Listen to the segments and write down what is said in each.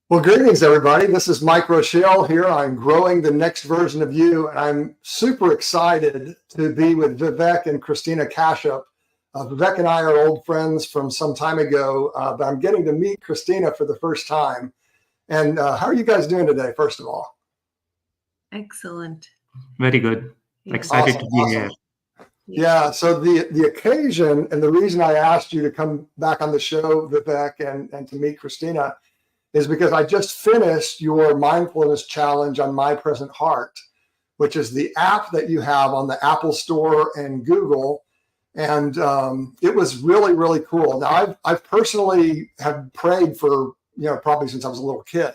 Well, greetings, everybody. This is Mike Rochelle here. I'm growing the next version of you, and I'm super excited to be with Vivek and Kristina Kashap. Vivek and I are old friends from some time ago, but I'm getting to meet Kristina for the first time. And how are you guys doing today, first of all? Excellent. Very good. Yeah. Excited to be here. Yeah, so the occasion and the reason I asked you to come back on the show, Vivek, and to meet Kristina is because I just finished your mindfulness challenge on My Present Heart, which is the app that you have on the Apple Store and Google. And it was really, really cool. Now, I've personally have prayed for, probably since I was a little kid.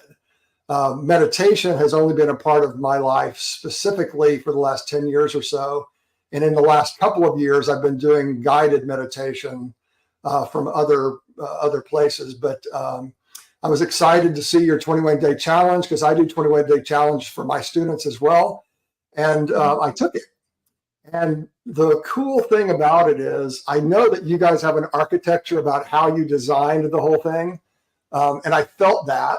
Meditation has only been a part of my life specifically for the last 10 years or so. And in the last couple of years, I've been doing guided meditation from other places. But I was excited to see your 21-day challenge because I do 21-day challenge for my students as well. And I took it. And the cool thing about it is I know that you guys have an architecture about how you designed the whole thing. And I felt that.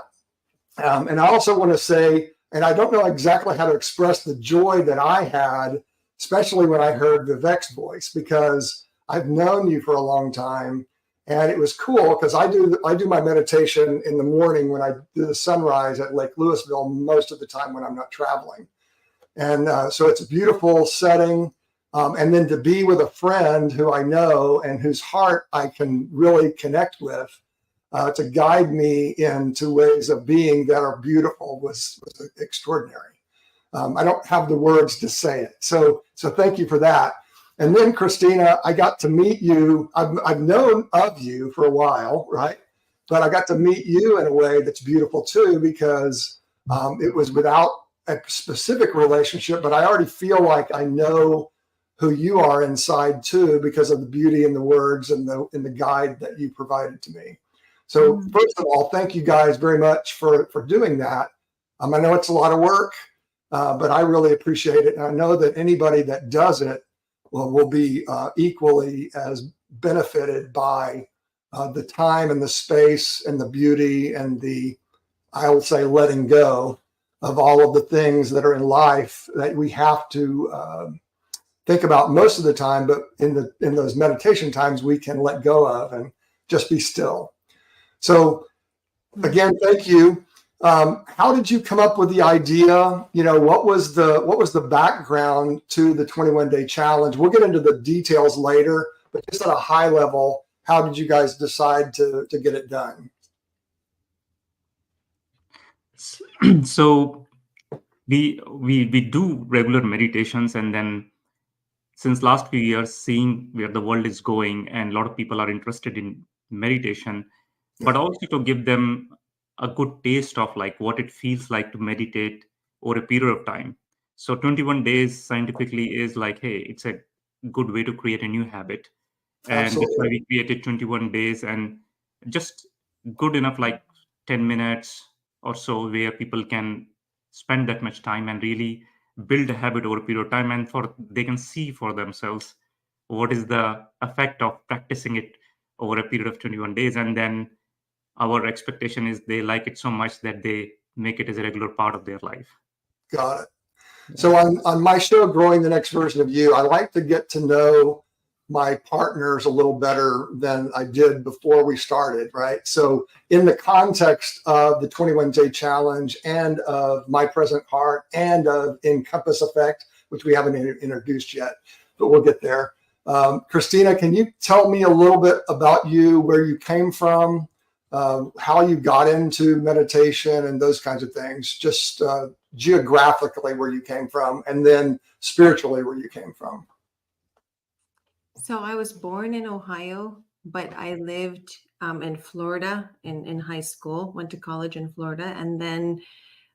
And I also want to say, and I don't know exactly how to express the joy that I had, especially when I heard Vivek's voice, because I've known you for a long time. And it was cool because I do my meditation in the morning when I do the sunrise at Lake Louisville most of the time when I'm not traveling. And so it's a beautiful setting. And then to be with a friend who I know and whose heart I can really connect with to guide me into ways of being that are beautiful was extraordinary. I don't have the words to say it. So thank you for that. And then, Kristina, I got to meet you. I've known of you for a while, right? But I got to meet you in a way that's beautiful too, because it was without a specific relationship, but I already feel like I know who you are inside too, because of the beauty in the words and the guide that you provided to me. So first of all, thank you guys very much for doing that. I know it's a lot of work, but I really appreciate it. And I know that anybody that does it will be equally as benefited by the time and the space and the beauty and I would say, letting go of all of the things that are in life that we have to think about most of the time, but in those meditation times, we can let go of and just be still. So again, thank you. How did you come up with the idea? What was the background to the 21-day challenge? We'll get into the details later, but just at a high level, how did you guys decide to get it done? So we do regular meditations, and then since last few years, seeing where the world is going, and a lot of people are interested in meditation, but also to give them a good taste of like what it feels like to meditate over a period of time. So 21 days scientifically is like, hey, it's a good way to create a new habit. And Absolutely. that's why we created 21 days and just good enough, like 10 minutes or so, where people can spend that much time and really build a habit over a period of time, and they can see for themselves what is the effect of practicing it over a period of 21 days. And then our expectation is they like it so much that they make it as a regular part of their life. Got it. So on my show, Growing the Next Version of You, I like to get to know my partners a little better than I did before we started, right? So in the context of the 21-day challenge and of My Present Heart and of InCompassEffect, which we haven't introduced yet, but we'll get there. Kristina, can you tell me a little bit about you, where you came from, how you got into meditation and those kinds of things, just geographically where you came from, and then spiritually where you came from? So I was born in Ohio, but I lived in Florida in high school, went to college in Florida, and then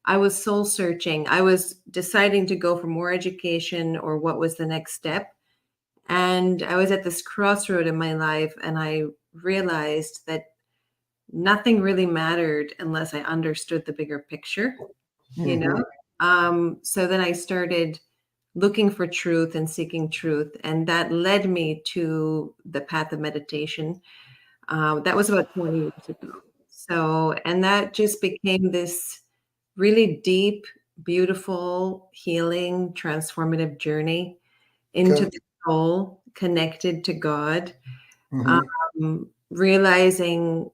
I was soul searching. I was deciding to go for more education or what was the next step. And I was at this crossroad in my life, and I realized that nothing really mattered unless I understood the bigger picture, So then I started looking for truth and seeking truth. And that led me to the path of meditation. That was about 20 years ago. So, and that just became this really deep, beautiful, healing, transformative journey into Okay. the soul, connected to God, Mhm. realizing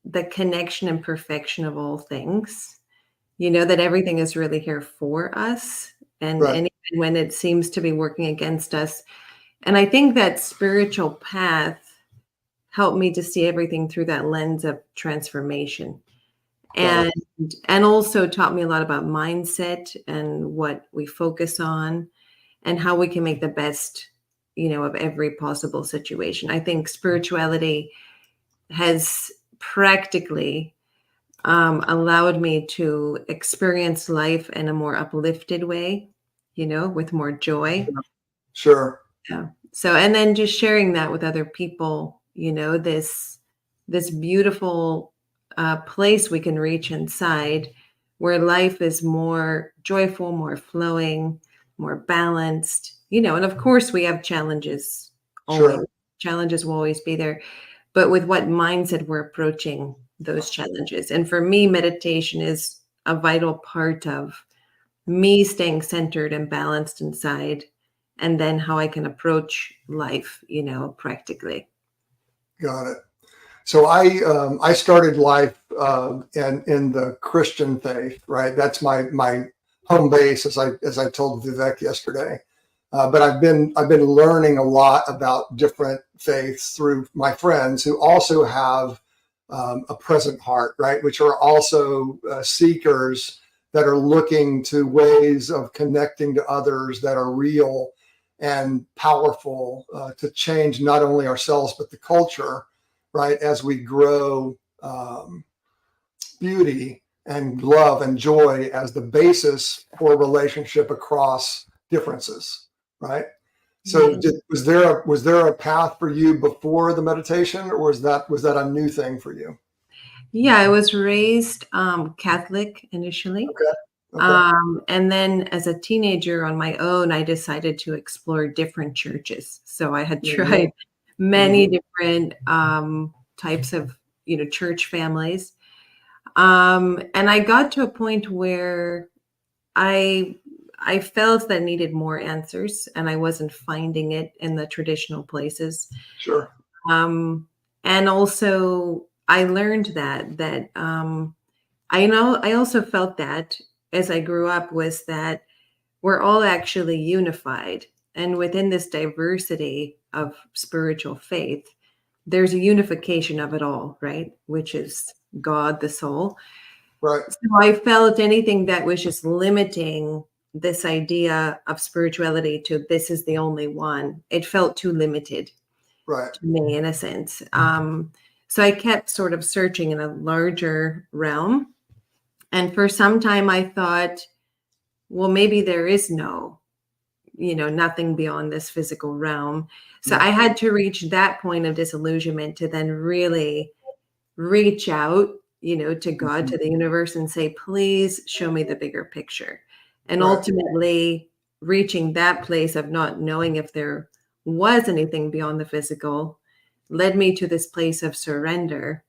the connection and perfection of all things, that everything is really here for us. Right. And even when it seems to be working against us. And I think that spiritual path helped me to see everything through that lens of transformation. Got it. And also taught me a lot about mindset and what we focus on and how we can make the best, of every possible situation. I think spirituality has practically allowed me to experience life in a more uplifted way, with more joy. Sure. Yeah. So, and then just sharing that with other people, this beautiful place we can reach inside, where life is more joyful, more flowing, more balanced, and of course we have challenges always. Sure. Challenges will always be there, but with what mindset we're approaching those challenges. And for me, meditation is a vital part of me staying centered and balanced inside, and then how I can approach life, practically. Got it. So I started life in the Christian faith, right? That's my home base, as I told Vivek yesterday. But I've been learning a lot about different faiths through my friends who also have a present heart, right? Which are also seekers that are looking to ways of connecting to others that are real and powerful to change not only ourselves but the culture, right? As we grow beauty and love and joy as the basis for relationship across differences, right? So was there a path for you before the meditation, or was that a new thing for you? Yeah, I was raised Catholic initially. Okay. Okay. And then as a teenager on my own, I decided to explore different churches. So I had Mhm. tried many Mhm. different types of, church families. And I got to a point where I I felt that I needed more answers, and I wasn't finding it in the traditional places. Sure. Um, and also, I learned that I also felt that as I grew up was that we're all actually unified, and within this diversity of spiritual faith, there's a unification of it all, right? Which is God, the soul. Right. So I felt anything that was just limiting this idea of spirituality to this is the only one, it felt too limited Right. to me in a sense. So I kept sort of searching in a larger realm. And for some time I thought, well, maybe there is nothing beyond this physical realm. So Yeah. I had to reach that point of disillusionment to then really reach out, to God, Mhm. to the universe, and say, please show me the bigger picture. And Right. ultimately, reaching that place of not knowing if there was anything beyond the physical led me to this place of surrender.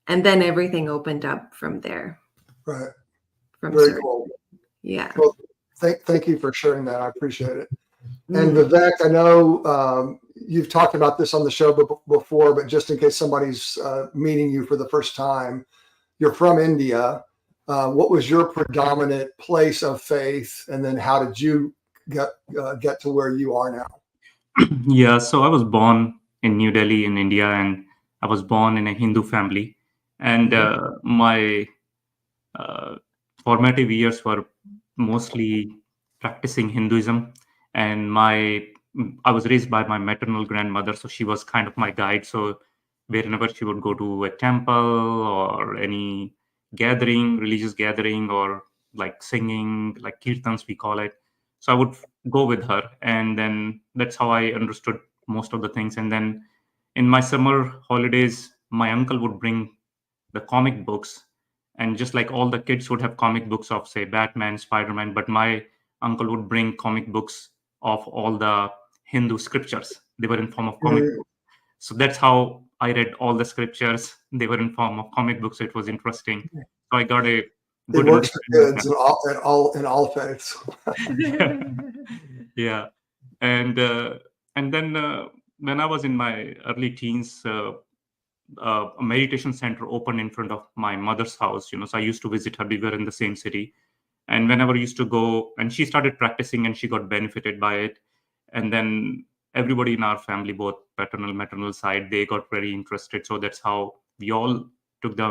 And then everything opened up from there, Right. from Very surrender. cool. Yeah. Well, thank you for sharing that. I appreciate it. And Mm. Vivek, I know you've talked about this on the show before, but just in case somebody's meeting you for the first time, you're from India. What was your predominant place of faith, and then how did you get to where you are now? Yeah, so I was born in New Delhi in India, and I was born in a Hindu family. And Mhm. my uh, formative years were mostly practicing Hinduism. And I was raised by my maternal grandmother, so she was kind of my guide. So wherever she would go to a temple or any gathering, religious gathering, or like singing, like kirtans, we call it. So I would go with her, and then that's how I understood most of the things. And then in my summer holidays, my uncle would bring the comic books, and just like all the kids would have comic books of, say, Batman, Spider-Man, but my uncle would bring comic books of all the Hindu scriptures. They were in form of comic Mhm. books. So that's how I read all the scriptures. They were in form of comic books, so it was interesting. So I got a It good works for understanding of kids that. in all faiths. Yeah, and then when I was in my early teens, a meditation center opened in front of my mother's house. So I used to visit her. We were in the same city, and whenever I used to go, and she started practicing, and she got benefited by it. And then everybody in our family, both paternal, maternal side, they got very interested. So that's how we all took the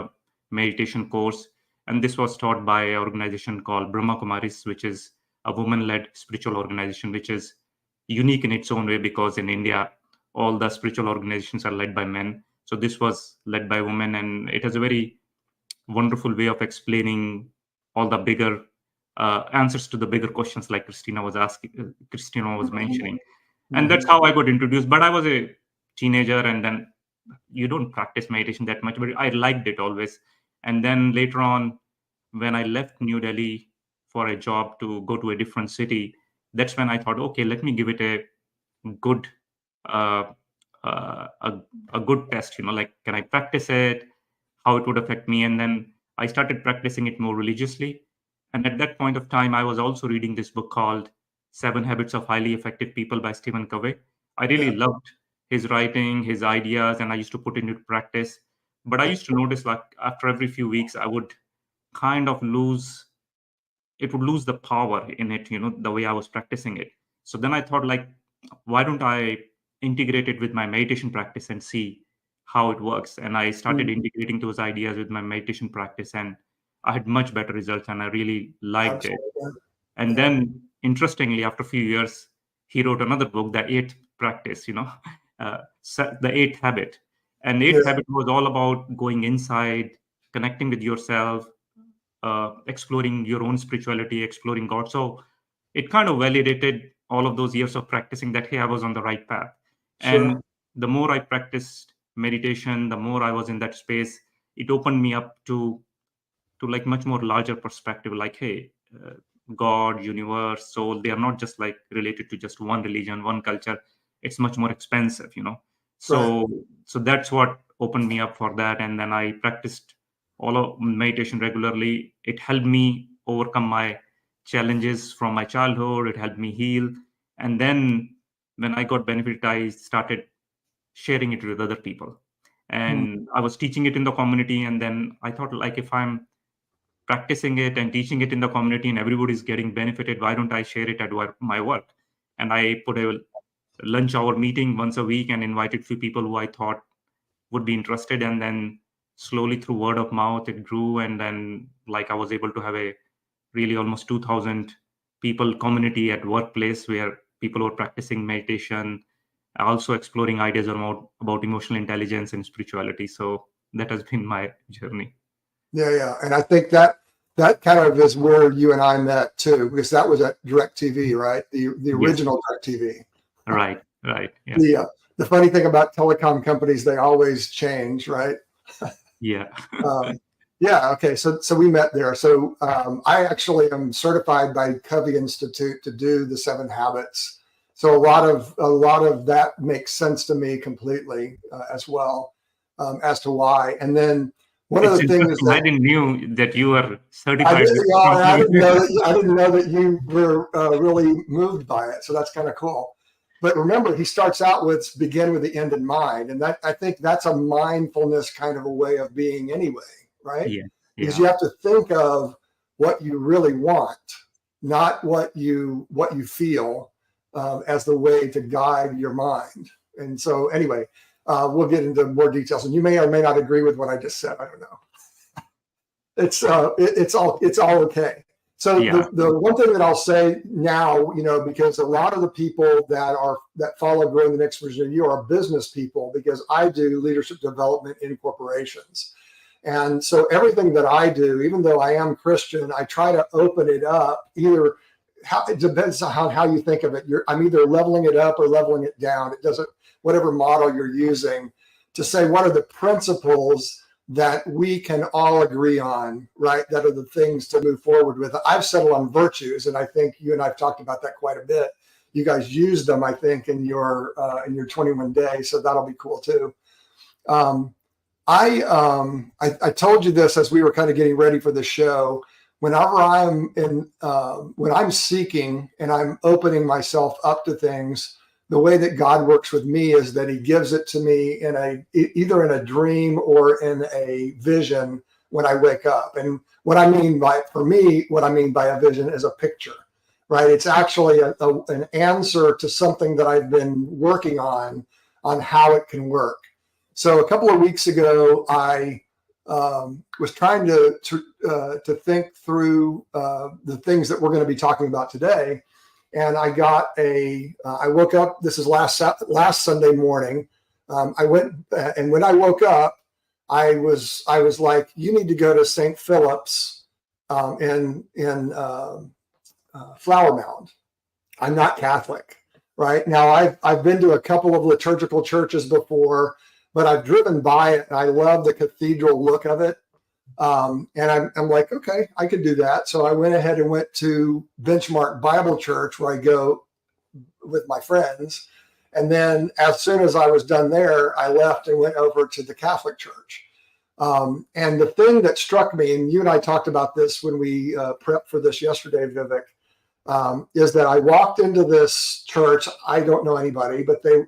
meditation course. And this was taught by an organization called Brahma Kumaris, which is a woman-led spiritual organization, which is unique in its own way, because in India, all the spiritual organizations are led by men. So this was led by women, and it has a very wonderful way of explaining all the bigger answers to the bigger questions, like Christina was mentioning. And that's how I got introduced. But I was a teenager, and then you don't practice meditation that much, but I liked it always. And then later on, when I left New Delhi for a job to go to a different city, that's when I thought, okay, let me give it a good uh, a good test. Like, can I practice it, how it would affect me? And then I started practicing it more religiously. And at that point of time, I was also reading this book called Seven Habits of Highly Effective People by Stephen Covey. I really Yeah, loved his writing, his ideas, and I used to put it into practice. But I used to notice, like, after every few weeks, I would kind of lose the power in it, the way I was practicing it. So then I thought, like, why don't I integrate it with my meditation practice and see how it works? And I started mm, integrating those ideas with my meditation practice, and I had much better results, and I really liked it. absolutely. And Yeah, then, interestingly, after a few years, he wrote another book, The Eighth Practice, The Eighth Habit. And yeah, Eighth Habit was all about going inside, connecting with yourself, exploring your own spirituality, exploring God. So it kind of validated all of those years of practicing that, hey, I was on the right path. sure. And the more I practiced meditation, the more I was in that space, it opened me up to like much more larger perspective, like, hey, God, universe, soul, they are not just like related to just one religion, one culture. It's much more expensive. Right. So that's what opened me up for that. And then I practiced all of meditation regularly. It helped me overcome my challenges from my childhood. It helped me heal. And then when I got benefited, I started sharing it with other people. Mm, And I was teaching it in the community. And then I thought, like, if I'm practicing it and teaching it in the community and everybody's getting benefited, why don't I share it at my work? And I put a lunch hour meeting once a week and invited few people who I thought would be interested. And then slowly, through word of mouth, it grew. And then, like, I was able to have a really almost 2000 people community at workplace, where people were practicing meditation, also exploring ideas about emotional intelligence and spirituality. So that has been my journey. yeah, yeah. And I think that kind of is where you and I met too, because that was at DirecTV, right? The Yes. original DirecTV. Right. Yeah. The funny thing about telecom companies, they always change, right? Yeah. Um, yeah. Okay. So we met there. So I actually am certified by Covey Institute to do the 7 habits. So a lot of that makes sense to me completely as well, as to why. And then one of It's the things interesting. I that didn't knew that you are I certified did, with yeah, and company. I didn't know that you were really moved by it. So that's kind of cool. But remember, he starts out with begin with the end in mind, and that I think that's a mindfulness kind of a way of being anyway, right? Yeah. Because Yeah. you have to think of what you really want, not what you feel, as the way to guide your mind. And so, anyway, we'll get into more details, and you may or may not agree with what I just said. I don't know. It's all okay. So Yeah. the one thing that I'll say now, because a lot of the people that follow Growing the Next Version of You are business people, because I do leadership development in corporations. And so everything that I do, even though I am Christian, I try to open it up. It depends on how you think of it. I'm either leveling it up or leveling it down. It doesn't, whatever model you're using, to say what are the principles that we can all agree on, right? That are the things to move forward with. I've settled on virtues, and I think you and I've talked about that quite a bit. You guys used them, I think, in your 21 days, so that'll be cool too. I told you this as we were kind of getting ready for the show. Whenever when I'm seeking and I'm opening myself up to things, the way that God works with me is that he gives it to me either in a dream or in a vision when I wake up. And what I mean by a vision is a picture, right? It's actually an answer to something that I've been working on how it can work. So a couple of weeks ago, I was trying to think through the things that we're going to be talking about today. And I woke up, this is last Sunday morning. I went, and when I woke up, I was like, you need to go to St. Philip's in Flower Mound. I'm not Catholic, right? Now I've been to a couple of liturgical churches before, but I've driven by it and I love the cathedral look of it. And I'm like, okay, I could do that. So I went ahead and went to Benchmark Bible Church, where I go with my friends. And then as soon as I was done there, I left and went over to the Catholic Church. And the thing that struck me, and you and I talked about this when we prepped for this yesterday, Vivek, is that I walked into this church. I don't know anybody, but they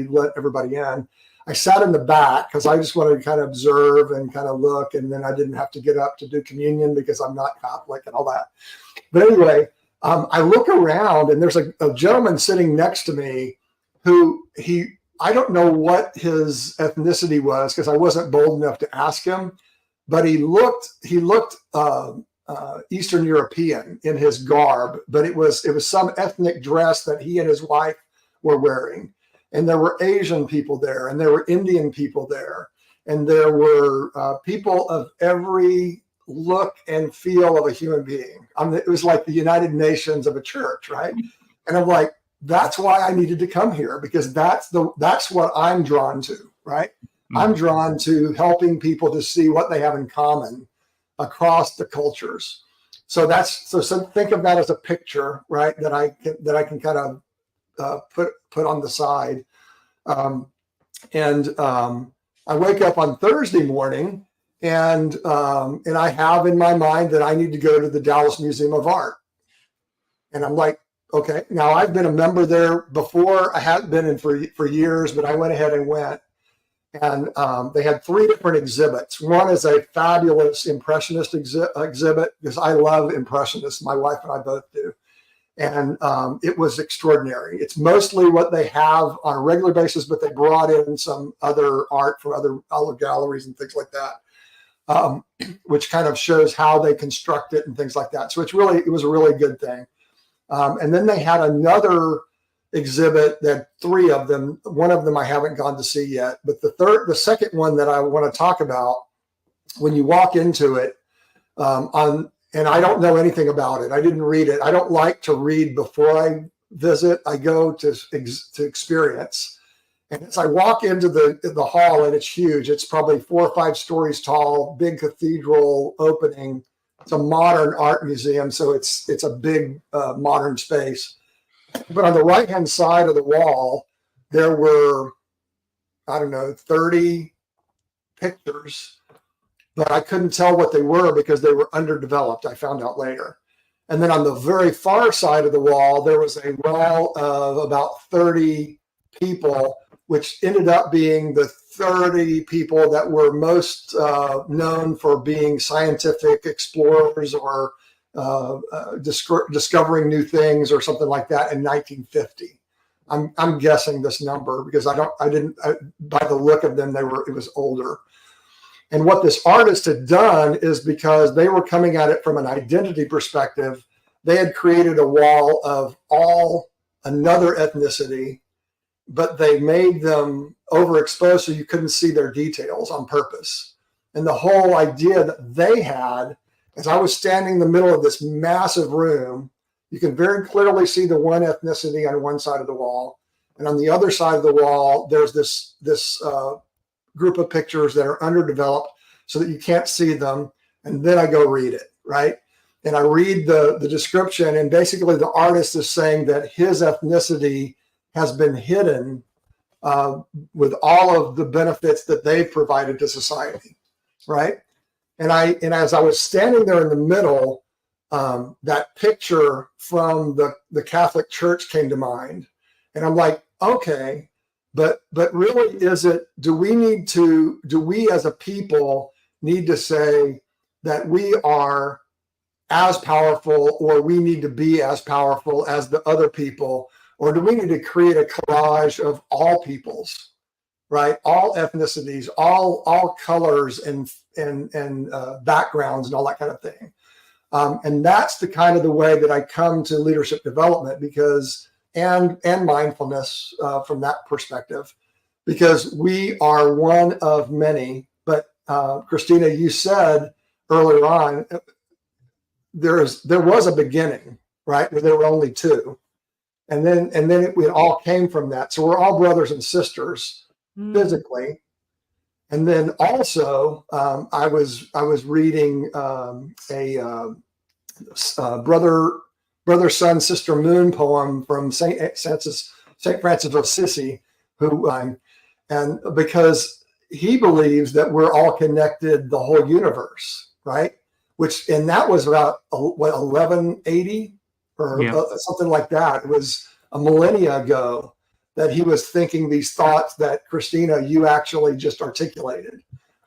let everybody in. I sat in the back because I just wanted to kind of observe and kind of look, and then I didn't have to get up to do communion because I'm not Catholic and all that. But anyway, I look around and there's a gentleman sitting next to me who I don't know what his ethnicity was because I wasn't bold enough to ask him, but he looked Eastern European in his garb, but it was some ethnic dress that he and his wife were wearing. And there were Asian people there, and there were Indian people there, and there were people of every look and feel of a human being. It was like the United Nations of a church, right? And I'm like, that's why I needed to come here, because that's what I'm drawn to, right? Mm-hmm. I'm drawn to helping people to see what they have in common across the cultures. So think of that as a picture, right? That I can kind of put on the side. I wake up on Thursday morning and I have in my mind that I need to go to the Dallas Museum of Art. And I'm like, okay, now I've been a member there before. I hadn't been in for years, but I went ahead and went. And they had 3 different exhibits. One is a fabulous Impressionist exhibit, because I love Impressionists. My wife and I both do. And it was extraordinary. It's mostly what they have on a regular basis, but they brought in some other art from other galleries and things like that, which kind of shows how they construct it and things like that. So it was a really good thing. And then they had another exhibit that 3 of them. One of them I haven't gone to see yet, but the second one that I want to talk about, when you walk into it, and I don't know anything about it. I didn't read it. I don't like to read before I visit. I go to experience. And as I walk into the hall, and it's huge, it's probably 4 or 5 stories tall, big cathedral opening. It's a modern art museum, so it's a big modern space. But on the right-hand side of the wall, there were, 30 pictures, but I couldn't tell what they were because they were underdeveloped. I found out later. And then on the very far side of the wall, there was a wall of about 30 people, which ended up being the 30 people that were most known for being scientific explorers or discovering new things or something like that in 1950. I'm guessing this number because by the look of them, it was older. And what this artist had done is, because they were coming at it from an identity perspective, they had created a wall of another ethnicity, but they made them overexposed so you couldn't see their details on purpose. And the whole idea that they had, as I was standing in the middle of this massive room, you can very clearly see the one ethnicity on one side of the wall. And on the other side of the wall, there's this group of pictures that are underdeveloped so that you can't see them. And then I go read it, right? And I read the description, and basically the artist is saying that his ethnicity has been hidden with all of the benefits that they've provided to society, right? And as I was standing there in the middle, that picture from the Catholic Church came to mind, and I'm like, okay, but really, do we as a people need to say that we are as powerful, or we need to be as powerful as the other people, or do we need to create a collage of all peoples, right? All ethnicities, all colors and backgrounds and all that kind of thing. And that's the kind of the way that I come to leadership development, because and mindfulness from that perspective, because we are one of many. But Kristina, you said earlier on, there was a beginning, right, where there were only two, and then it all came from that. So we're all brothers and sisters physically. And then also, I was reading a brother, sun, sister, moon poem from Saint Francis of Assisi, who and because he believes that we're all connected, the whole universe, right? And that was about 1180 or something like that. It was a millennia ago that he was thinking these thoughts that, Kristina, you actually just articulated,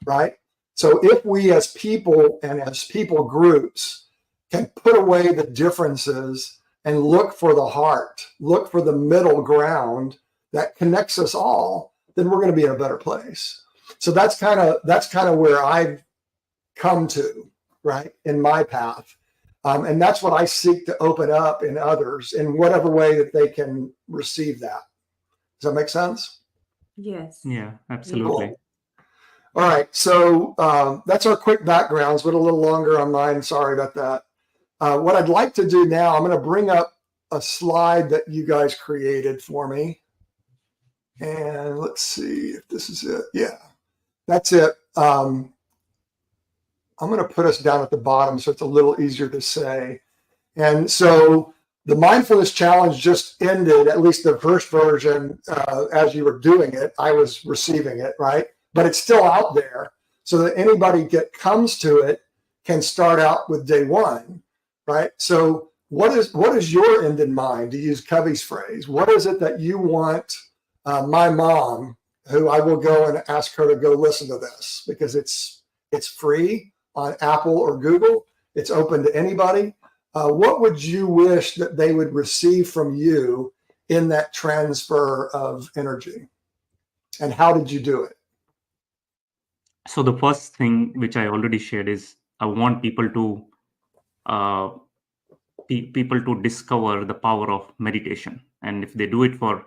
right? So if we as people and as people groups can put away the differences and look for the heart, look for the middle ground that connects us all, then we're going to be in a better place. So that's kind of where I've come to, right, in my path. And that's what I seek to open up in others in whatever way that they can receive that. Does that make sense? Yes. Yeah, absolutely. Cool. All right. So that's our quick backgrounds, but a little longer on mine. Sorry about that. What I'd like to do now, I'm going to bring up a slide that you guys created for me. And let's see if this is it. Yeah, that's it. I'm going to put us down at the bottom so it's a little easier to say. And so the mindfulness challenge just ended, at least the first version, as you were doing it. I was receiving it, right? But it's still out there so that anybody that comes to it can start out with day one, right? So what is your end in mind, to use Covey's phrase? What is it that you want my mom, who I will go and ask her to go listen to this, because it's free on Apple or Google. It's open to anybody. What would you wish that they would receive from you in that transfer of energy? And how did you do it? So the first thing, which I already shared, is I want people to discover the power of meditation. And if they do it for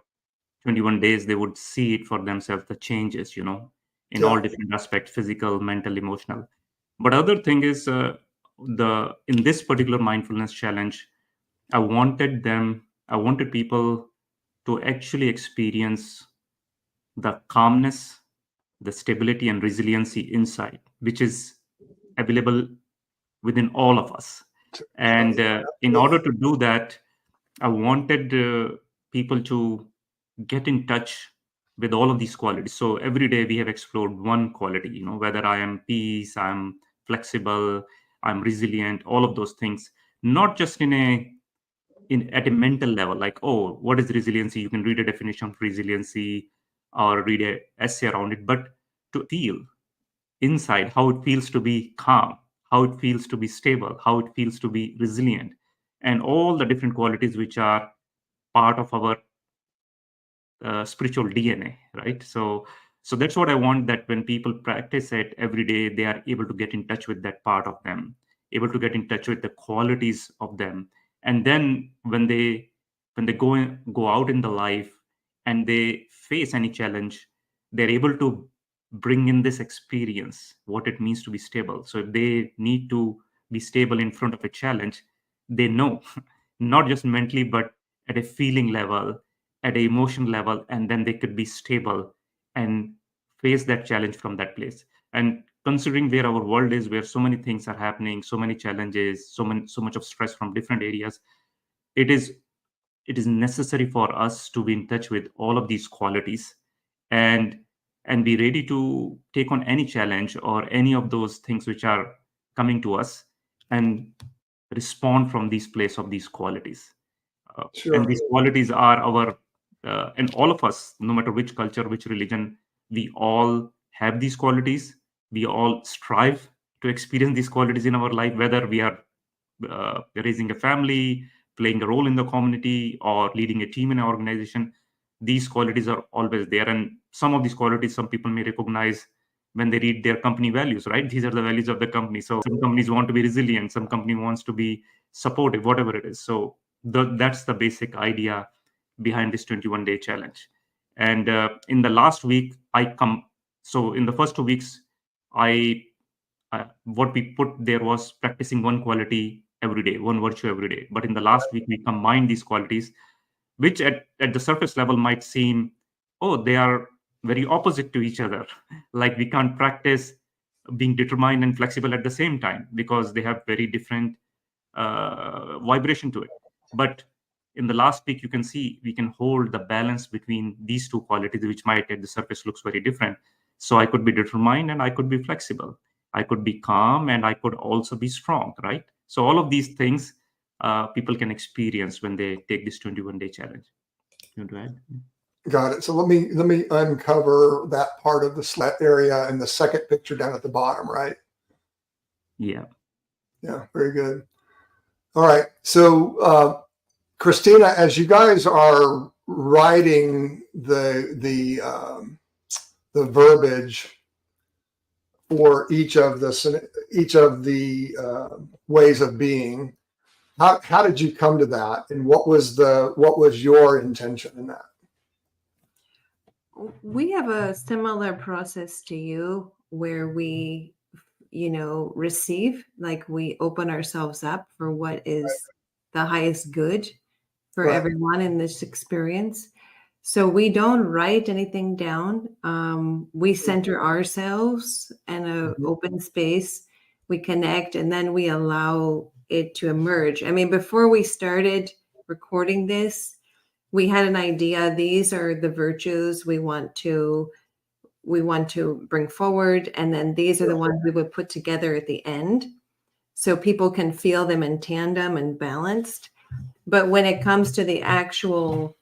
21 days, they would see it for themselves, the changes, in all different aspects, physical, mental, emotional. But other thing is, in this particular mindfulness challenge, I wanted people to actually experience the calmness, the stability and resiliency inside, which is available within all of us. And in order to do that, I wanted people to get in touch with all of these qualities. So every day we have explored one quality, whether I am peace, I'm flexible, I'm resilient, all of those things, not just at a mental level, like, oh, what is resiliency? You can read a definition of resiliency or read an essay around it, but to feel inside how it feels to be calm, how it feels to be stable, how it feels to be resilient, and all the different qualities which are part of our spiritual DNA, right? So that's what I want, that when people practice it every day, they are able to get in touch with that part of them, able to get in touch with the qualities of them. And then when they go out in the life and they face any challenge, they're able to bring in this experience, what it means to be stable. So if they need to be stable in front of a challenge, they know, not just mentally, but at a feeling level, at an emotion level, and then they could be stable and face that challenge from that place. And considering where our world is, where so many things are happening, so many challenges, so much of stress from different areas, it is necessary for us to be in touch with all of these qualities and be ready to take on any challenge or any of those things which are coming to us, and respond from these place of these qualities. And Sure. these qualities are our, and all of us, no matter which culture, which religion, we all have these qualities. We all strive to experience these qualities in our life, whether we are raising a family, playing a role in the community, or leading a team in an organization. These qualities are always there. And some of these qualities, some people may recognize when they read their company values, right? These are the values of the company. So some companies want to be resilient, some company wants to be supportive, whatever it is. So that's the basic idea behind this 21-day challenge. And in the last week, so in the first 2 weeks, what we put there was practicing one quality every day, one virtue every day. But in the last week, we combined these qualities, which at the surface level might seem, oh, they are very opposite to each other. Like we can't practice being determined and flexible at the same time because they have very different vibration to it. But in the last week, you can see we can hold the balance between these two qualities, which might at the surface looks very different. So I could be determined and I could be flexible. I could be calm and I could also be strong, right? So all of these things people can experience when they take this 21-day challenge. You want to add? Got it. So let me uncover that part of the slat area in the second picture down at the bottom, right? Yeah. Yeah, very good. All right. So Kristina, as you guys are writing the verbiage for each of the ways of being, how did you come to that, and what was your intention in that? We have a similar process to you where we, receive, like we open ourselves up for what is the highest good for Right. everyone in this experience. So we don't write anything down. We center ourselves in an open space. We connect, and then we allow it to emerge. I mean, before we started recording this, we had an idea. These are the virtues we want to bring forward, and then these are the ones we would put together at the end, so people can feel them in tandem and balanced. But when it comes to the actual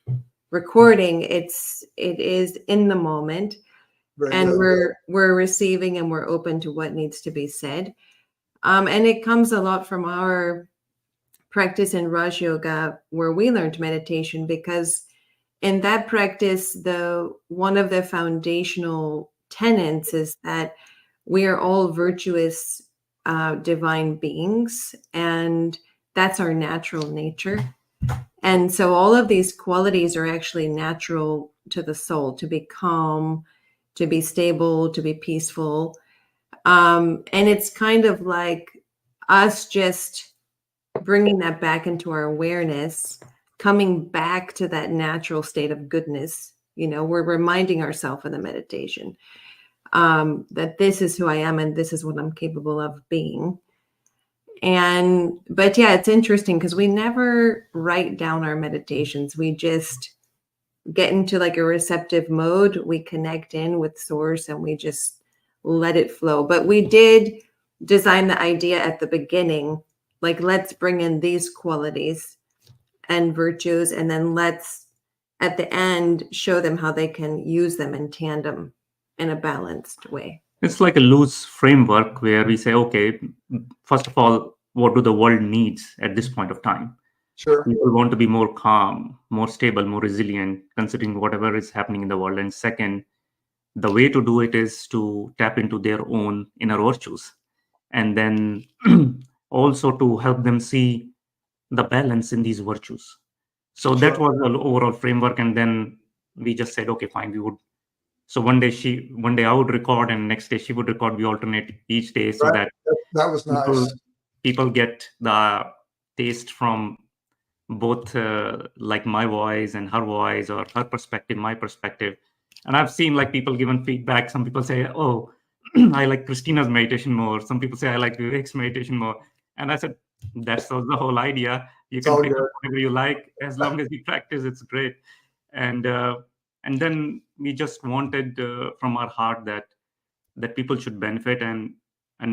recording, it is in the moment, Very and good. we're receiving and we're open to what needs to be said. And it comes a lot from our practice in Raj Yoga, where we learned meditation, because in that practice, one of the foundational tenets is that we are all virtuous divine beings, and that's our natural nature. And so all of these qualities are actually natural to the soul: to be calm, to be stable, to be peaceful. And it's kind of like us just bringing that back into our awareness, coming back to that natural state of goodness. We're reminding ourselves in the meditation that this is who I am and this is what I'm capable of being. But yeah, it's interesting because we never write down our meditations. We just get into like a receptive mode. We connect in with source and we just let it flow. But we did design the idea at the beginning, like, let's bring in these qualities and virtues, and then let's at the end show them how they can use them in tandem in a balanced way. It's like a loose framework where we say, okay, first of all, what do the world needs at this point of time? Sure. People want to be more calm, more stable, more resilient, considering whatever is happening in the world. And second, the way to do it is to tap into their own inner virtues. And then also to help them see the balance in these virtues. So that was the overall framework. And then we just said, okay, fine, we would. So one day I would record, and next day she would record. We alternate each day so that was nice. People get the taste from both like my voice and her voice, or her perspective, my perspective. And I've seen like people given feedback. Some people say, oh, I like Kristina's meditation more. Some people say, I like Vivek's meditation more. And I said, that's the whole idea. You can pick up whatever you like. As long as you practice, it's great. And And then we just wanted from our heart that people should benefit. And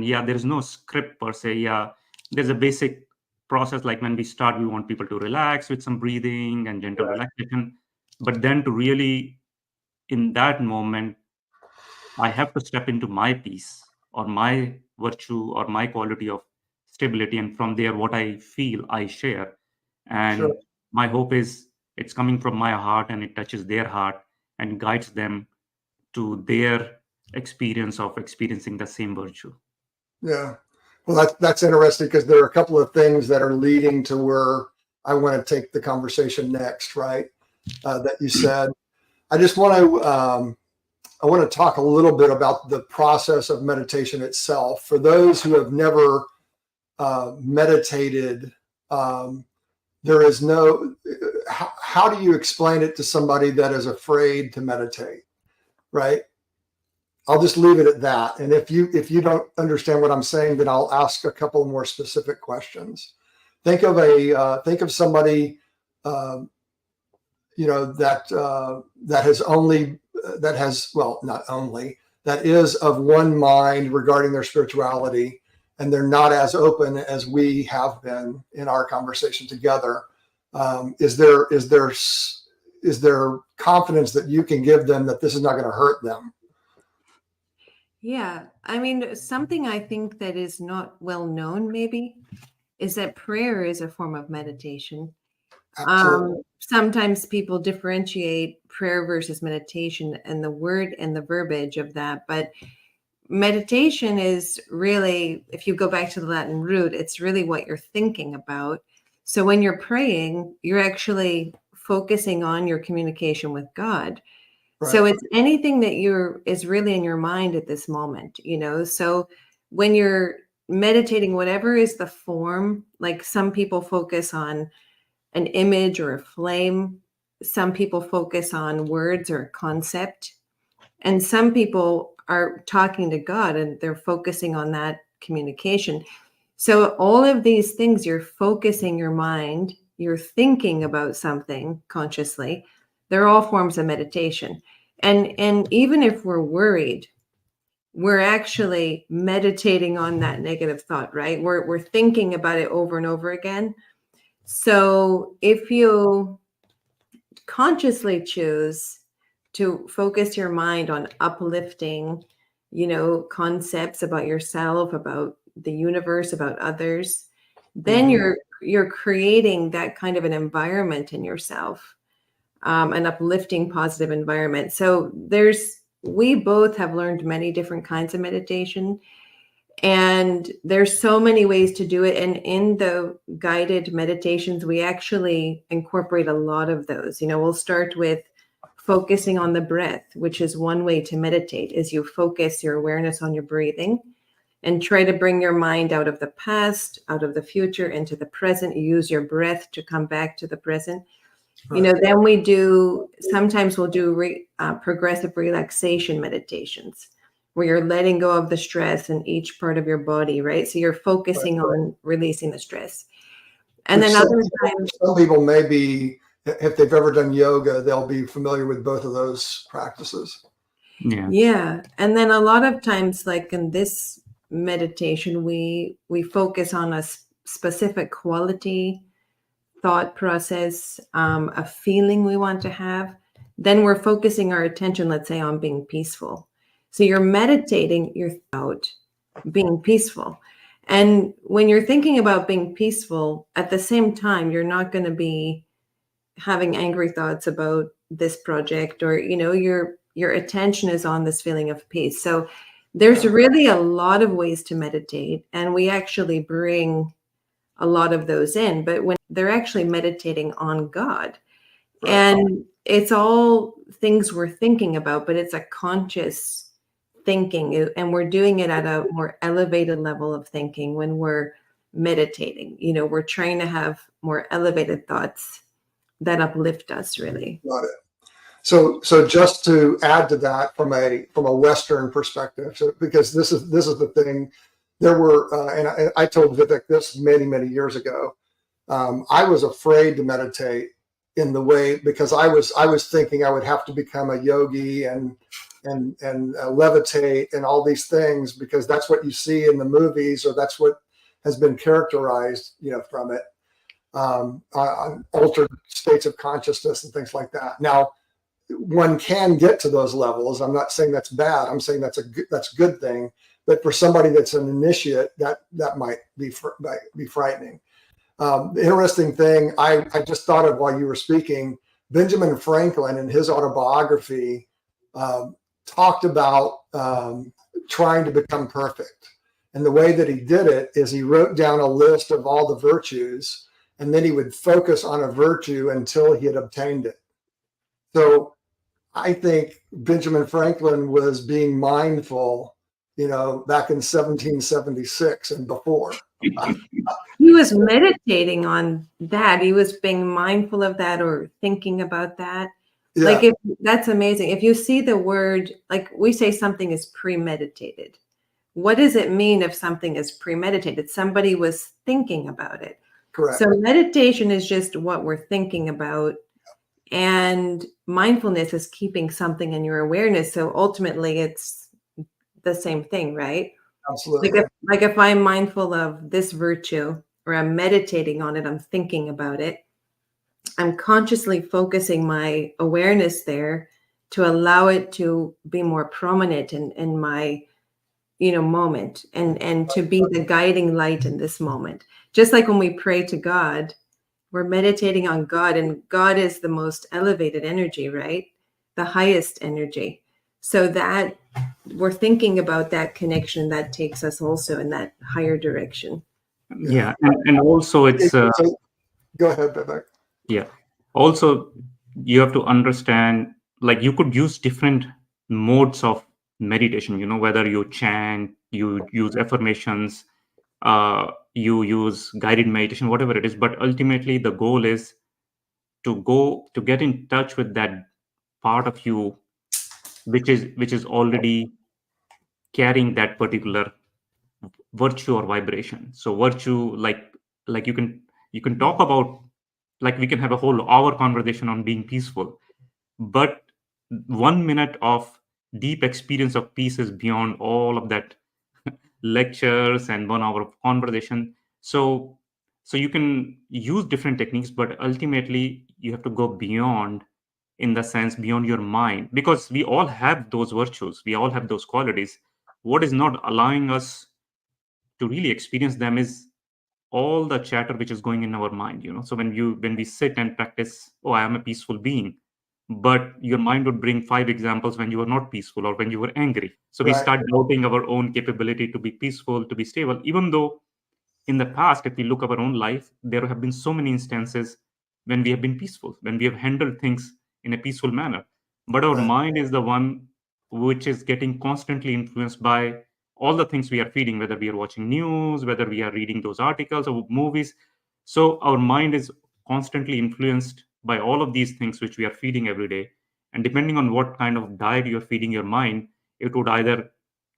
yeah, there is no script per se. Yeah, there's a basic process. Like when we start, we want people to relax with some breathing and gentle relaxation. But then to really, in that moment, I have to step into my peace or my virtue or my quality of stability. And from there, what I feel, I share. Sure. And my hope is it's coming from my heart and it touches their heart and guides them to their experience of experiencing the same virtue. Yeah. Well, that's interesting, because there are a couple of things that are leading to where I want to take the conversation next, right? That you said. I just want to I want to talk a little bit about the process of meditation itself. For those who have never meditated, there is no. How do you explain it to somebody that is afraid to meditate, right? I'll just leave it at that. And if you don't understand what I'm saying, then I'll ask a couple more specific questions. Think of somebody, that is of one mind regarding their spirituality, and they're not as open as we have been in our conversation together. Is there confidence that you can give them that this is not going to hurt them? Yeah. I mean, something I think that is not well known maybe is that prayer is a form of meditation. Absolutely. Sometimes people differentiate prayer versus meditation and the word and the verbiage of that. But meditation is really, if you go back to the Latin root, it's really what you're thinking about. So when you're praying, you're actually focusing on your communication with God. Right. So it's anything that is really in your mind at this moment, So when you're meditating, whatever is the form, like some people focus on an image or a flame, some people focus on words or a concept, and some people are talking to God and they're focusing on that communication. So all of these things, you're focusing your mind, you're thinking about something consciously. They're all forms of meditation. And even if we're worried, we're actually meditating on that negative thought, right? We're thinking about it over and over again. So if you consciously choose to focus your mind on uplifting, concepts about yourself, about the universe, about others, then you're creating that kind of an environment in yourself, an uplifting, positive environment. So we both have learned many different kinds of meditation, and there's so many ways to do it. And in the guided meditations, we actually incorporate a lot of those. We'll start with focusing on the breath, which is one way to meditate, is you focus your awareness on your breathing and try to bring your mind out of the past, out of the future, into the present. You use your breath to come back to the present. Right. Then sometimes we'll do progressive relaxation meditations, where you're letting go of the stress in each part of your body, right? So you're focusing on releasing the stress. And then other times, some people may be, if they've ever done yoga, they'll be familiar with both of those practices. Yeah. And then a lot of times, like in this meditation, we focus on a specific quality, thought process, a feeling we want to have. Then we're focusing our attention, let's say, on being peaceful. So you're meditating, you're about being peaceful. And when you're thinking about being peaceful, at the same time, you're not going to be having angry thoughts about this project, or, your attention is on this feeling of peace. So there's really a lot of ways to meditate, and we actually bring a lot of those in, but when they're actually meditating on God, and it's all things we're thinking about, but it's a conscious thinking, and we're doing it at a more elevated level of thinking when we're meditating. We're trying to have more elevated thoughts that uplift us, really. Got it. So just to add to that from a Western perspective, because this is the thing, there were, and I told Vivek this many years ago. I was afraid to meditate in the way, because I was thinking I would have to become a yogi and levitate and all these things, because that's what you see in the movies, or that's what has been characterized, from it, on altered states of consciousness and things like that. Now, one can get to those levels. I'm not saying that's bad. I'm saying that's a good thing. But for somebody that's an initiate, that might be frightening. The interesting thing I just thought of while you were speaking, Benjamin Franklin in his autobiography talked about trying to become perfect. And the way that he did it is he wrote down a list of all the virtues, and then he would focus on a virtue until he had obtained it. So I think Benjamin Franklin was being mindful, back in 1776 and before. He was meditating on that. He was being mindful of that or thinking about that. Yeah. That's amazing. If you see the word, like we say something is premeditated. What does it mean if something is premeditated? Somebody was thinking about it. Correct. So meditation is just what we're thinking about. And mindfulness is keeping something in your awareness. So ultimately it's the same thing, right? Absolutely. Like if I'm mindful of this virtue, or I'm meditating on it, I'm thinking about it, I'm consciously focusing my awareness there to allow it to be more prominent in my, moment, and to be the guiding light in this moment. Just like when we pray to God, we're meditating on God, and God is the most elevated energy, right? The highest energy. So that we're thinking about that connection that takes us also in that higher direction. Yeah, and also it's So, go ahead, Vivek. yeah. Also, you have to understand, like you could use different modes of meditation, whether you chant, you use affirmations, you use guided meditation, whatever it is. But ultimately, the goal is to get in touch with that part of you, which is already carrying that particular virtue or vibration. So virtue, like you can talk about, like we can have a whole hour conversation on being peaceful, but 1 minute of deep experience of peace is beyond all of that lectures and 1 hour of conversation. So you can use different techniques, but ultimately you have to go beyond, in the sense beyond your mind, because we all have those virtues, we all have those qualities. What is not allowing us to really experience them is all the chatter which is going in our mind. So when we sit and practice, oh, I am a peaceful being, but your mind would bring 5 examples when you were not peaceful or when you were angry. So we Right. start doubting our own capability to be peaceful, to be stable, even though in the past, if we look at our own life, there have been so many instances when we have been peaceful, when we have handled things in a peaceful manner. But our Right. mind is the one which is getting constantly influenced by all the things we are feeding, whether we are watching news, whether we are reading those articles or movies. So our mind is constantly influenced by all of these things which we are feeding every day. And depending on what kind of diet you're feeding your mind, it would either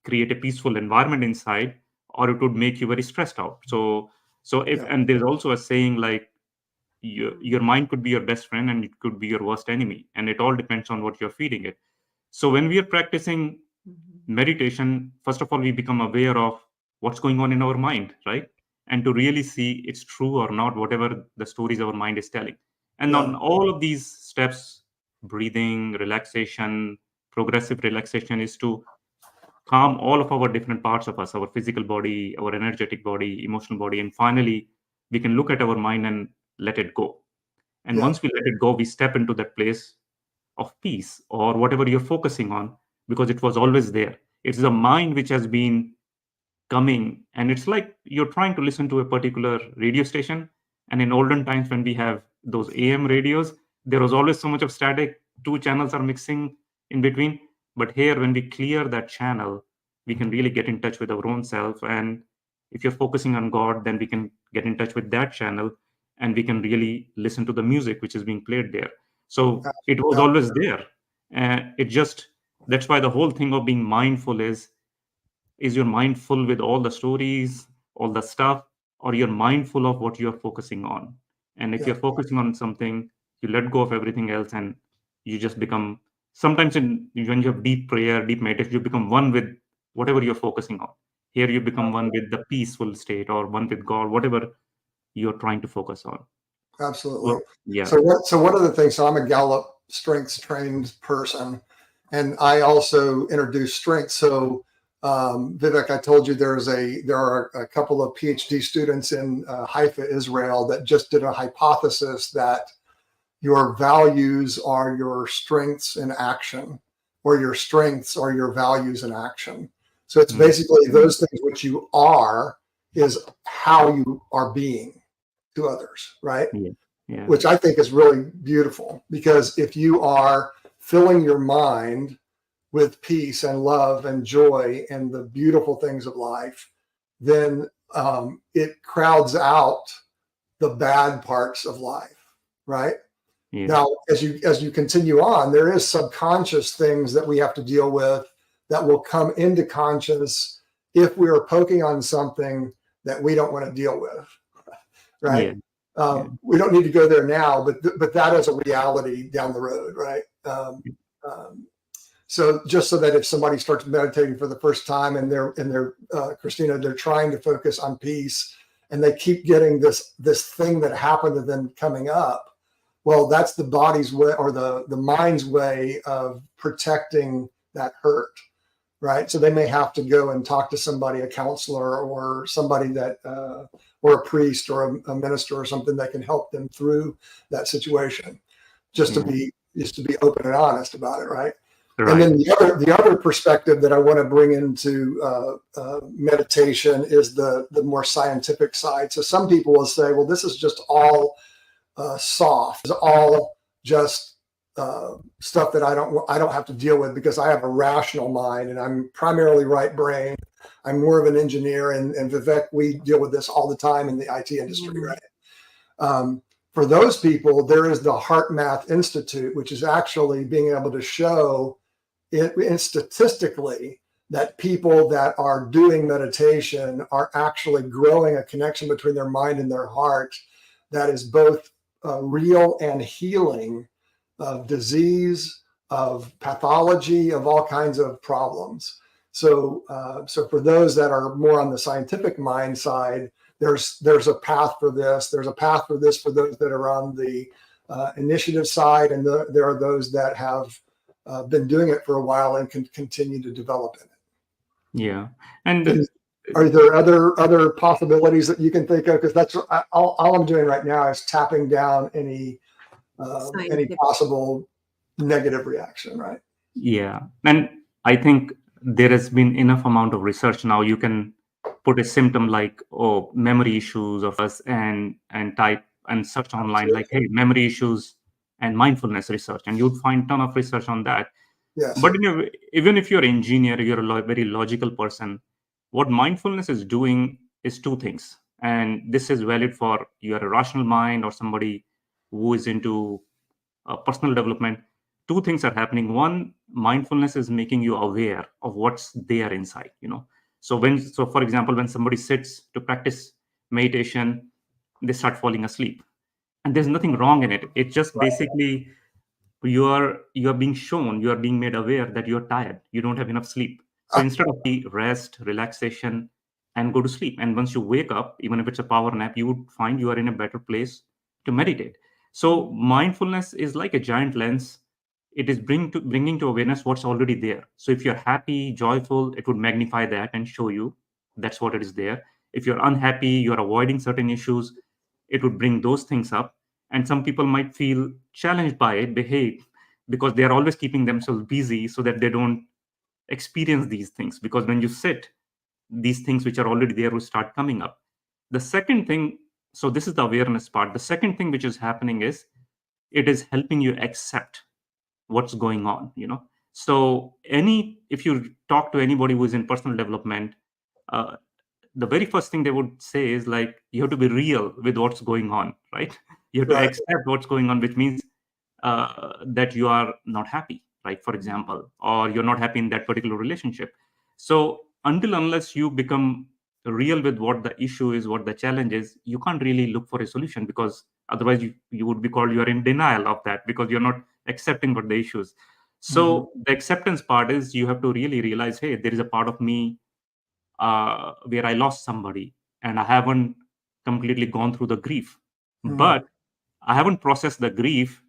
create a peaceful environment inside, or it would make you very stressed out. So if, Yeah. and there's also a saying like, your mind could be your best friend and it could be your worst enemy, and it all depends on what you're feeding it. So when we are practicing meditation, first of all, we become aware of what's going on in our mind, right? And to really see it's true or not, whatever the stories our mind is telling. And on all of these steps, breathing, relaxation, progressive relaxation, is to calm all of our different parts of us, our physical body, our energetic body, emotional body. And finally, we can look at our mind and let it go. And Yeah. once we let it go, we step into that place of peace or whatever you're focusing on, because it was always there. It's the mind which has been coming, and it's like you're trying to listen to a particular radio station. And in olden times, when we have those AM radios, there was always so much of static, two channels are mixing in between. But here, when we clear that channel, we can really get in touch with our own self. And if you're focusing on God, then we can get in touch with that channel, and we can really listen to the music which is being played there. So it was always there. It just, that's why the whole thing of being mindful is your mind full with all the stories, all the stuff, or you're mindful of what you're focusing on? And if Yeah. you're focusing on something, You let go of everything else, and you just become, sometimes when you have deep prayer, deep meditation, you become one with whatever you're focusing on. Here you become one with the peaceful state, or one with God, whatever you're trying to focus on. Absolutely. Yeah. So one of the things, so I'm a Gallup strengths trained person, and I also introduce strength. So Vivek, I told you there are a couple of PhD students in Haifa, Israel, that just did a hypothesis that your values are your strengths in action, or your strengths are your values in action. So it's basically those things which you are is how you are being to others, right? Yeah. Which I think is really beautiful, because if you are filling your mind with peace and love and joy and the beautiful things of life, then it crowds out the bad parts of life, right? Yeah. Now, as you continue on, there is subconscious things that we have to deal with that will come into conscious if we are poking on something that we don't want to deal with, right? We don't need to go there now, but that is a reality down the road, right? So just so that if somebody starts meditating for the first time and they're Kristina, they're trying to focus on peace, and they keep getting this thing that happened to them coming up, well, that's the body's way, or the mind's way of protecting that hurt, right? So they may have to go and talk to somebody, a counselor, or somebody that, or a priest, or a minister, or something that can help them through that situation, just to be open and honest about it, right? Right. And then the other perspective that I want to bring into meditation is the more scientific side. So some people will say, well, this is just all soft, it's all just stuff that I don't have to deal with, because I have a rational mind and I'm primarily right brain. I'm more of an engineer, and Vivek, we deal with this all the time in the IT industry, right? For those people, there is the Heart Math Institute, which is actually being able to show statistically that people that are doing meditation are actually growing a connection between their mind and their heart that is both real and healing of disease, of pathology, of all kinds of problems. So for those that are more on the scientific mind side, there's a path for this. There's a path for this for those that are on the initiative side, and there are those that have been doing it for a while and can continue to develop in it. Yeah. And are there other possibilities that you can think of? Because that's all I'm doing right now is tapping down any possible negative reaction, right? Yeah. And I think there has been enough amount of research now. You can put a symptom like, oh, memory issues of us, and type and search online, like, hey, memory issues and mindfulness research, and you'd find ton of research on that. Yes. But even if you're an engineer, you're a very logical person, what mindfulness is doing is two things. And this is valid for your rational mind or somebody who is into personal development. Two things are happening. One, mindfulness is making you aware of what's there inside, So for example, when somebody sits to practice meditation, they start falling asleep. And there's nothing wrong in it. It's just basically you are being shown, you are being made aware that you're tired, you don't have enough sleep. So instead of the rest, relaxation, and go to sleep, and once you wake up, even if it's a power nap, you would find you are in a better place to meditate. So mindfulness is like a giant lens. It is bringing to awareness what's already there. So if you're happy, joyful, it would magnify that and show you that's what it is there. If you're unhappy, you're avoiding certain issues, it would bring those things up. And some people might feel challenged by it, behave, because they are always keeping themselves busy so that they don't experience these things. Because when you sit, these things which are already there will start coming up. The second thing, so this is the awareness part. The second thing which is happening is it is helping you accept what's going on, So if you talk to anybody who is in personal development, the very first thing they would say is like, you have to be real with what's going on, right? You have to accept what's going on, which means that you are not happy, right? For example, or you're not happy in that particular relationship. So unless you become real with what the issue is, what the challenge is, you can't really look for a solution, because Otherwise, you would be called you are in denial of that because you're not accepting what the issues. So the acceptance part is you have to really realize, hey, there is a part of me where I lost somebody and I haven't completely gone through the grief, but I haven't processed the grief.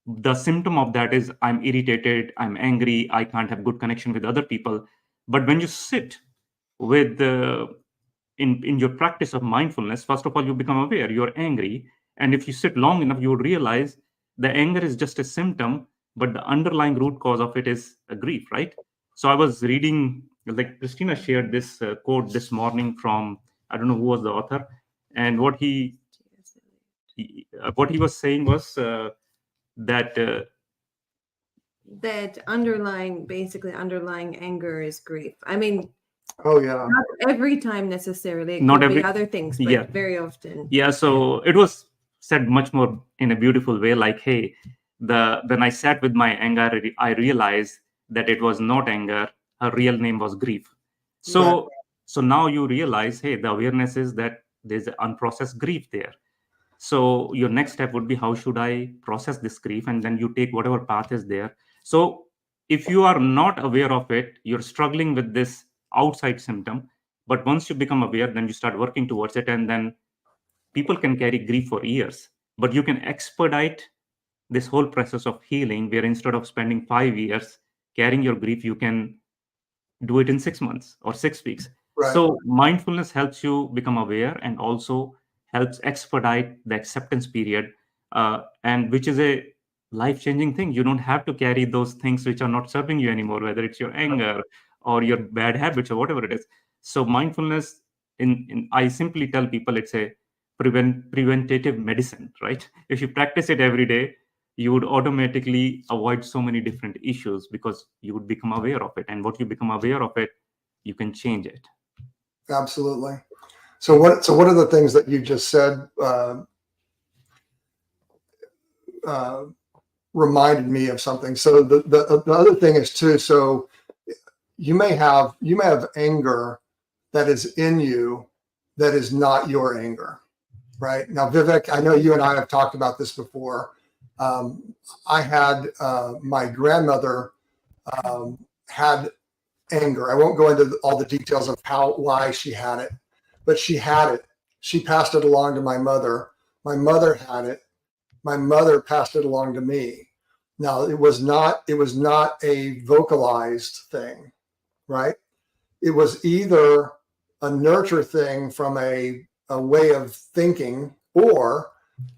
The symptom of that is I'm irritated, I'm angry, I can't have good connection with other people. But when you sit with in your practice of mindfulness, first of all, you become aware you're angry, and if you sit long enough, you would realize the anger is just a symptom, but the underlying root cause of it is a grief, right? So I was reading, like Christina shared this quote this morning from, I don't know who was the author, and what he was saying was that That basically underlying anger is grief. I mean, Oh yeah. not every time necessarily. It Not could be every- other things, but yeah. very often. Yeah, so it was said much more in a beautiful way, like, hey, when I sat with my anger, I realized that it was not anger, her real name was grief. So Right. so now you realize, hey, the awareness is that there's unprocessed grief there. So your next step would be, how should I process this grief? And then you take whatever path is there. So if you are not aware of it, you're struggling with this outside symptom. But once you become aware, then you start working towards it. And then people can carry grief for years, but you can expedite this whole process of healing, where instead of spending 5 years carrying your grief, you can do it in 6 months or 6 weeks. Right. So mindfulness helps you become aware and also helps expedite the acceptance period, and which is a life-changing thing. You don't have to carry those things which are not serving you anymore, whether it's your anger or your bad habits or whatever it is. So mindfulness, in I simply tell people, it's a preventative medicine, right? If you practice it every day, you would automatically avoid so many different issues because you would become aware of it. And what you become aware of it, you can change it. Absolutely. So what are the things that you just said reminded me of something? So the other thing is too, so you may have anger that is in you that is not your anger, right? Now, Vivek, I know you and I have talked about this before. I had my grandmother had anger. I won't go into all the details of why she had it, but she had it. She passed it along to my mother. My mother had it. My mother passed it along to me. Now, it was not a vocalized thing, right? It was either a nurture thing from a way of thinking, or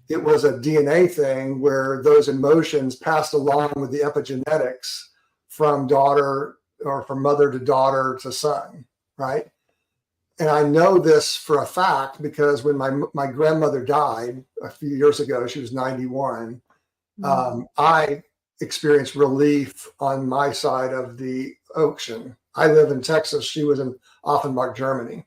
it was a DNA thing where those emotions passed along with the epigenetics from daughter, or from mother to daughter to son, right? And I know this for a fact because when my grandmother died a few years ago, she was 91. I experienced relief on my side of the ocean. I live in Texas. She was in Offenbach, Germany.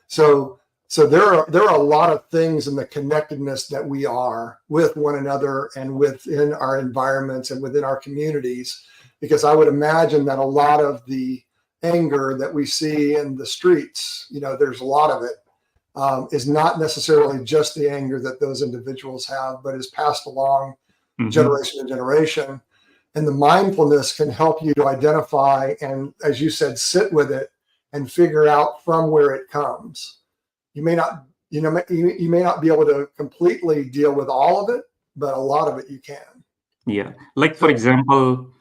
So there are a lot of things in the connectedness that we are with one another and within our environments and within our communities, because I would imagine that a lot of the anger that we see in the streets, there's a lot of it, is not necessarily just the anger that those individuals have, but is passed along generation to generation. And the mindfulness can help you to identify and, as you said, sit with it and figure out from where it comes. You may not, you may not be able to completely deal with all of it, but a lot of it you can. Yeah. Like, for example,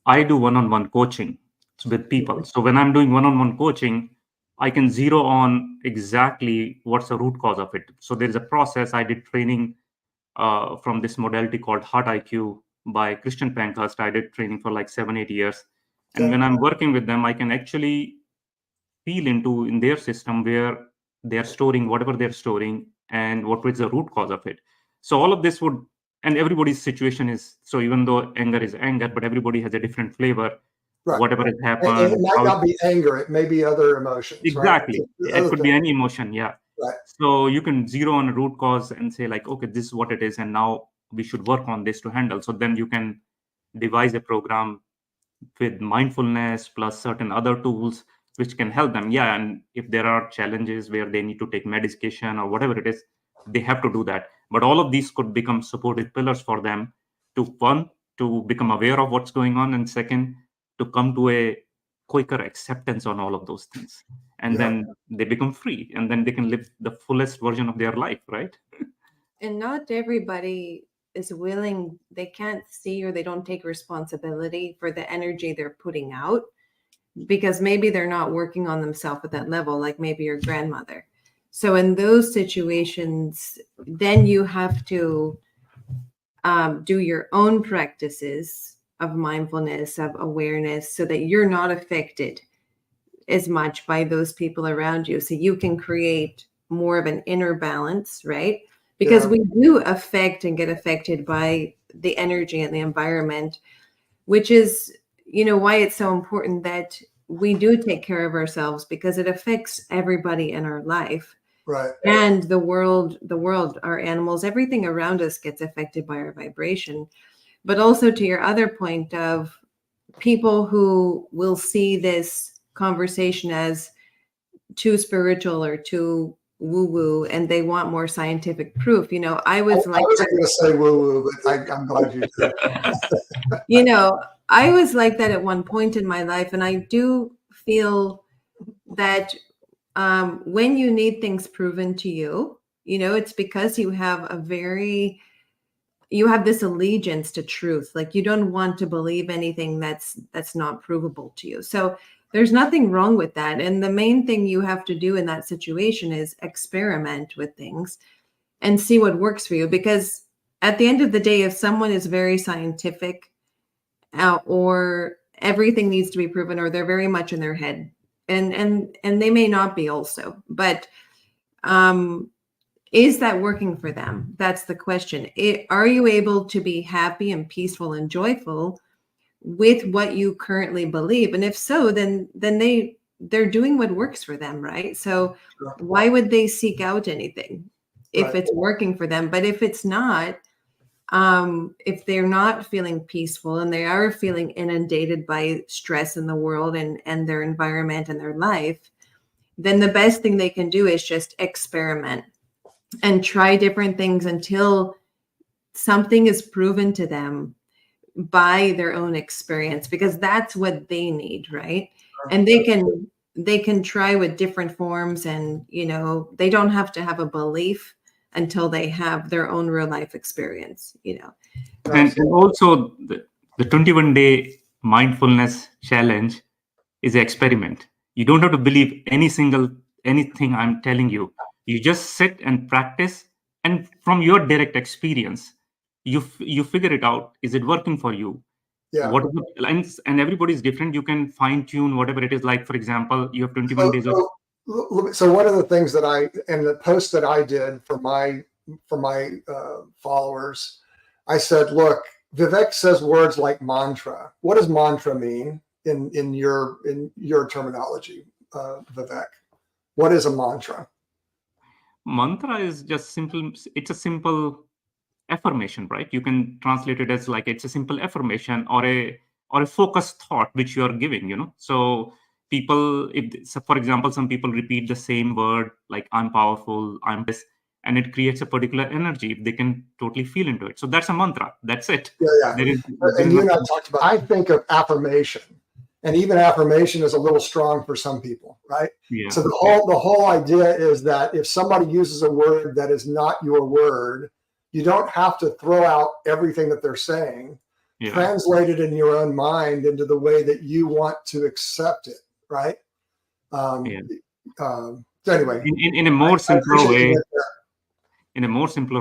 I do one-on-one coaching with people. So when I'm doing one-on-one coaching, I can zero on exactly what's the root cause of it. So there's a process. I did training from this modality called Heart IQ by Christian Pankhurst. I did training for like 7-8 years. And when I'm working with them, I can actually feel into in their system where they're storing whatever they're storing and what is the root cause of it. So all of this would, and everybody's situation is, so even though anger is anger, but everybody has a different flavor. Right. Whatever has happened. And it might not be anger. It may be other emotions. Exactly. Right? It could be any emotion. Yeah. Right. So you can zero on a root cause and say like, okay, this is what it is. And now we should work on this to handle. So then you can devise a program with mindfulness plus certain other tools which can help them. Yeah. And if there are challenges where they need to take medication or whatever it is, they have to do that. But all of these could become supportive pillars for them to, one, to become aware of what's going on, and second, to come to a quicker acceptance on all of those things. And then they become free, and then they can live the fullest version of their life, right? And not everybody is willing, they can't see or they don't take responsibility for the energy they're putting out, because maybe they're not working on themselves at that level, like maybe your grandmother. So in those situations, then you have to do your own practices of mindfulness, of awareness, so that you're not affected as much by those people around you. So you can create more of an inner balance, right? Because we do affect and get affected by the energy and the environment, which is, why it's so important that we do take care of ourselves, because it affects everybody in our life. Right. And the world, our animals, everything around us gets affected by our vibration. But also, to your other point of people who will see this conversation as too spiritual or too woo-woo, and they want more scientific proof. I was I wasn't going to say woo-woo, but I'm glad you did. I was like that at one point in my life, and I do feel that when you need things proven to you, it's because you have this allegiance to truth. Like, you don't want to believe anything that's not provable to you. So there's nothing wrong with that. And the main thing you have to do in that situation is experiment with things and see what works for you. Because at the end of the day, if someone is very scientific or everything needs to be proven, or they're very much in their head, and they may not be also, but is that working for them? That's the question. Are you able to be happy and peaceful and joyful with what you currently believe? And if so, then they're doing what works for them, right? So why would they seek out anything if it's working for them? But if it's not, if they're not feeling peaceful and they are feeling inundated by stress in the world and their environment and their life, then the best thing they can do is just experiment and try different things until something is proven to them by their own experience, because that's what they need, right? And they can try with different forms, and they don't have to have a belief until they have their own real life experience. And also the 21-day mindfulness challenge is an experiment. You don't have to believe anything I'm telling you. You just sit and practice, and from your direct experience, you figure it out. Is it working for you? Yeah. And everybody's different. You can fine tune whatever it is. Like, for example, you have 21 days of. So one of the things that in the post that I did for my followers, I said, look, Vivek says words like mantra. What does mantra mean in your terminology, Vivek? What is a mantra? Mantra is just simple. It's a simple affirmation, right? You can translate it as like it's a simple affirmation or a focused thought which you are giving. So people, for example, some people repeat the same word, like I'm powerful, I'm this, and it creates a particular energy. They can totally feel into it. So that's a mantra. That's it. Yeah. And you and I talked about, I think of affirmation, and even affirmation is a little strong for some people, right? Yeah. So the whole idea is that if somebody uses a word that is not your word, you don't have to throw out everything that they're saying. Yeah. Translate it in your own mind into the way that you want to accept it, right? So anyway, in a more simpler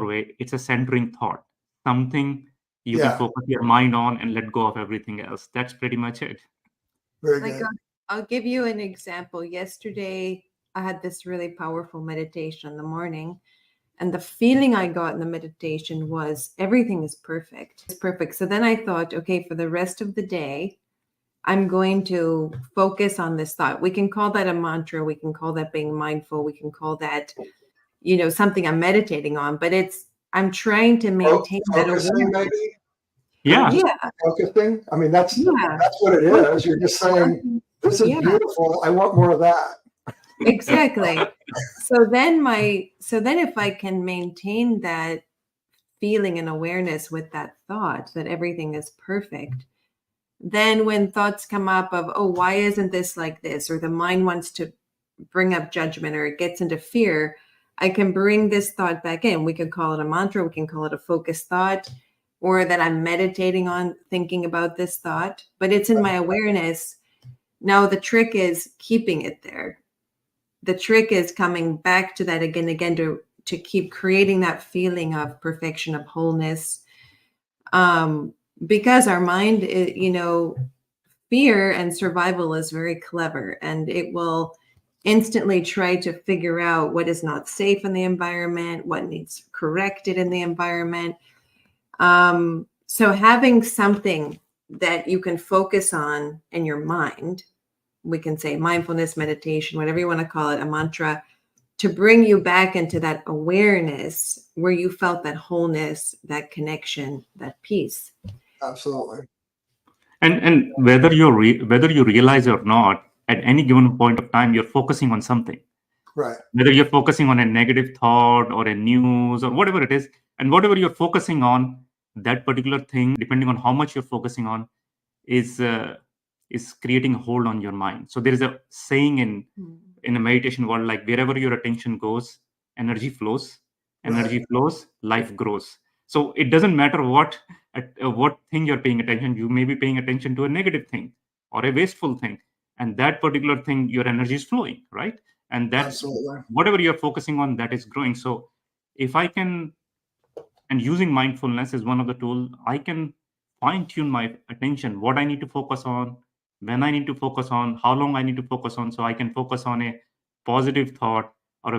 way, it's a centering thought, something you can focus your mind on and let go of everything else. That's pretty much it. Very good. I'll give you an example. Yesterday, I had this really powerful meditation in the morning. And the feeling I got in the meditation was everything is perfect. It's perfect. So then I thought, okay, for the rest of the day, I'm going to focus on this thought. We can call that a mantra. We can call that being mindful. We can call that, something I'm meditating on. But I'm trying to maintain that awareness. Maybe? Yeah. Focusing. I mean, that's what it is. You're just saying, this is beautiful. I want more of that. Exactly. So then if I can maintain that feeling and awareness with that thought that everything is perfect, then when thoughts come up of, oh, why isn't this like this? Or the mind wants to bring up judgment or it gets into fear, I can bring this thought back in. We can call it a mantra, we can call it a focused thought, or that I'm meditating on thinking about this thought, but it's in my awareness. Now the trick is keeping it there. The trick is coming back to that again and again to keep creating that feeling of perfection, of wholeness. Because our mind, fear and survival is very clever, and it will instantly try to figure out what is not safe in the environment, what needs corrected in the environment. So having something that you can focus on in your mind, we can say mindfulness, meditation, whatever you want to call it, a mantra, to bring you back into that awareness where you felt that wholeness, that connection, that peace. Absolutely. And whether whether you realize or not, at any given point of time, you're focusing on something. Right. Whether you're focusing on a negative thought or a news or whatever it is, and whatever you're focusing on, that particular thing, depending on how much you're focusing on, is creating a hold on your mind. So there is a saying in a meditation world, like wherever your attention goes, energy flows. Energy flows, life grows. So it doesn't matter what thing you're paying attention. You may be paying attention to a negative thing or a wasteful thing, and that particular thing, your energy is flowing, right? And that's Absolutely. whatever you're focusing on, that is growing. So if I can, and using mindfulness is one of the tools, I can fine tune my attention, what I need to focus on, when I need to focus on, how long I need to focus on, so I can focus on a positive thought or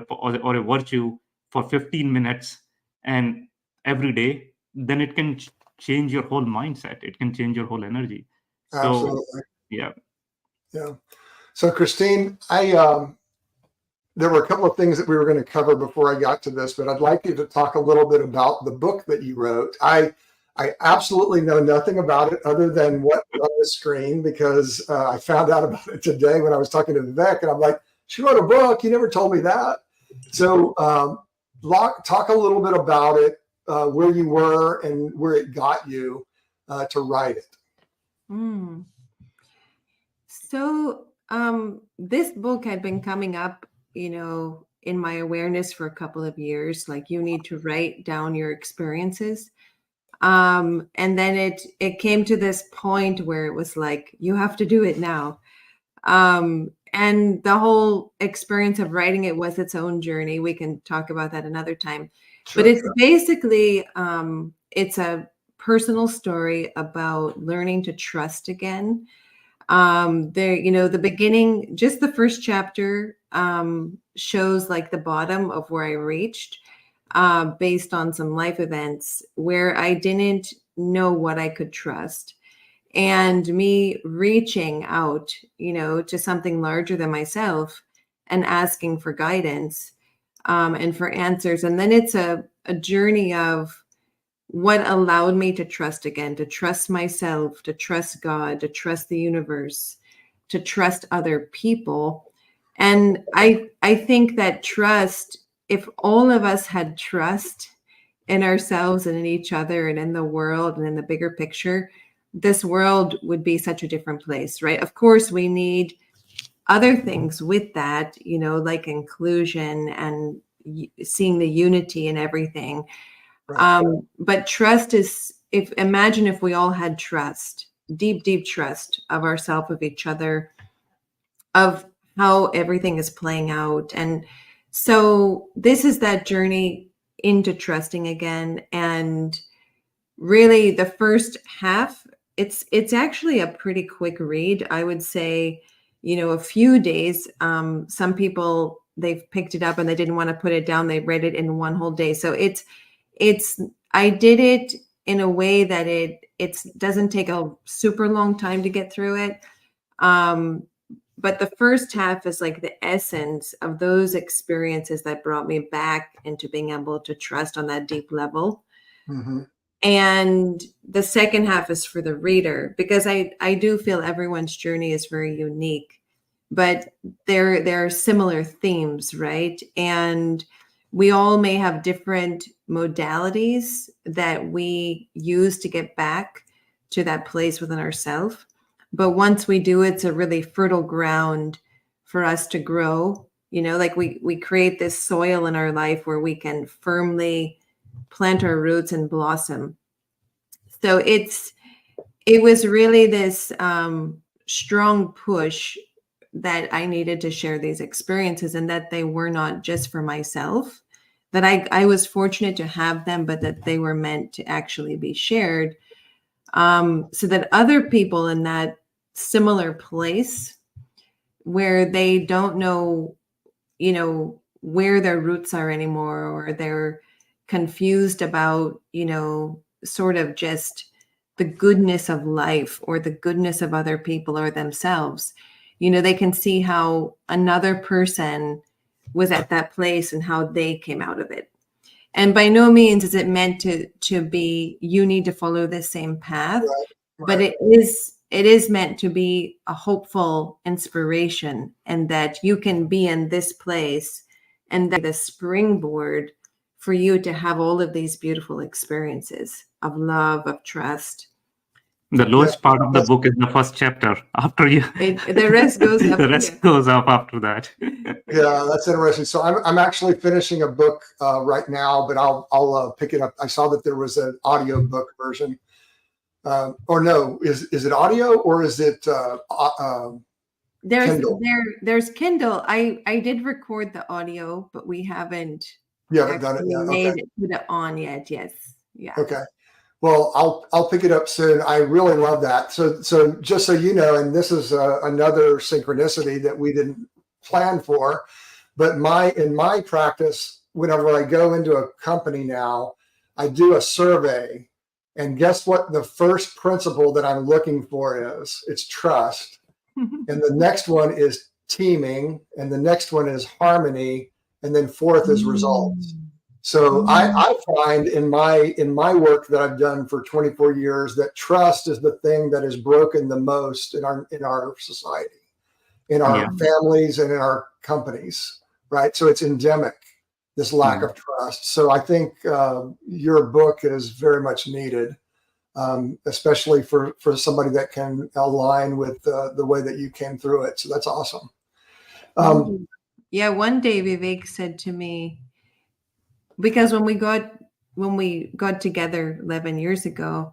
a virtue for 15 minutes and every day. Then it can change your whole mindset. It can change your whole energy. So Absolutely. yeah. Yeah. So Christine, there were a couple of things that we were going to cover before I got to this, but I'd like you to talk a little bit about the book that you wrote. I absolutely know nothing about it other than what's on the screen, because I found out about it today when I was talking to Vivek, and I'm like, she wrote a book. You never told me that. So talk a little bit about it, where you were and where it got you to write it. So this book had been coming up, in my awareness for a couple of years. Like, you need to write down your experiences. And then it came to this point where it was like, you have to do it now. And the whole experience of writing it was its own journey. We can talk about that another time. Sure, but it's sure. basically, it's a personal story about learning to trust again. The beginning, just the first chapter, shows like the bottom of where I reached, based on some life events where I didn't know what I could trust, and me reaching out, to something larger than myself and asking for guidance, and for answers. And then it's a journey of what allowed me to trust again, to trust myself, to trust God, to trust the universe, to trust other people. And I think that trust, if all of us had trust in ourselves and in each other and in the world and in the bigger picture, this world would be such a different place, right? Of course, we need other things with that, like inclusion and seeing the unity in everything. Right. But trust is, imagine if we all had trust, deep, deep trust of ourselves, of each other, of how everything is playing out. And so this is that journey into trusting again. And really the first half, it's actually a pretty quick read. I would say, a few days. Some people, they've picked it up and they didn't want to put it down. They read it in one whole day. So I did it in a way that it doesn't take a super long time to get through it. But the first half is like the essence of those experiences that brought me back into being able to trust on that deep level. Mm-hmm. And the second half is for the reader, because I do feel everyone's journey is very unique, but there are similar themes, right? And we all may have different modalities that we use to get back to that place within ourselves. But once we do, it's a really fertile ground for us to grow. Like we create this soil in our life where we can firmly plant our roots and blossom. So it was really this strong push that I needed to share these experiences, and that they were not just for myself, that I was fortunate to have them, but that they were meant to actually be shared, so that other people in that similar place where they don't know, where their roots are anymore, or they're confused about, sort of just the goodness of life or the goodness of other people or themselves, they can see how another person was at that place and how they came out of it. And by no means is it meant to be, you need to follow the same path, but it is meant to be a hopeful inspiration, and that you can be in this place and that the springboard for you to have all of these beautiful experiences of love, of trust. The lowest part of the book is the first chapter. After the rest goes up. The rest goes up after that. Yeah, that's interesting. So I'm actually finishing a book right now, but I'll pick it up. I saw that there was an audio book version. Or no, is it audio or is it Kindle? There's Kindle. I did record the audio, but we haven't. You haven't done it yet. Put it on yet. Yes. Yeah. Okay. Well, I'll pick it up soon. I really love that. So just so you know, and this is another synchronicity that we didn't plan for, but in my practice, whenever I go into a company now, I do a survey, and guess what? The first principle that I'm looking for is it's trust, and the next one is teaming, and the next one is harmony, and then fourth is results. So I find in my work that I've done for 24 years that trust is the thing that is broken the most in our society, in our families, and in our companies, right? So it's endemic, this lack of trust. So I think your book is very much needed, especially for somebody that can align with the way that you came through it. So that's awesome. One day Vivek said to me, because when we got together 11 years ago,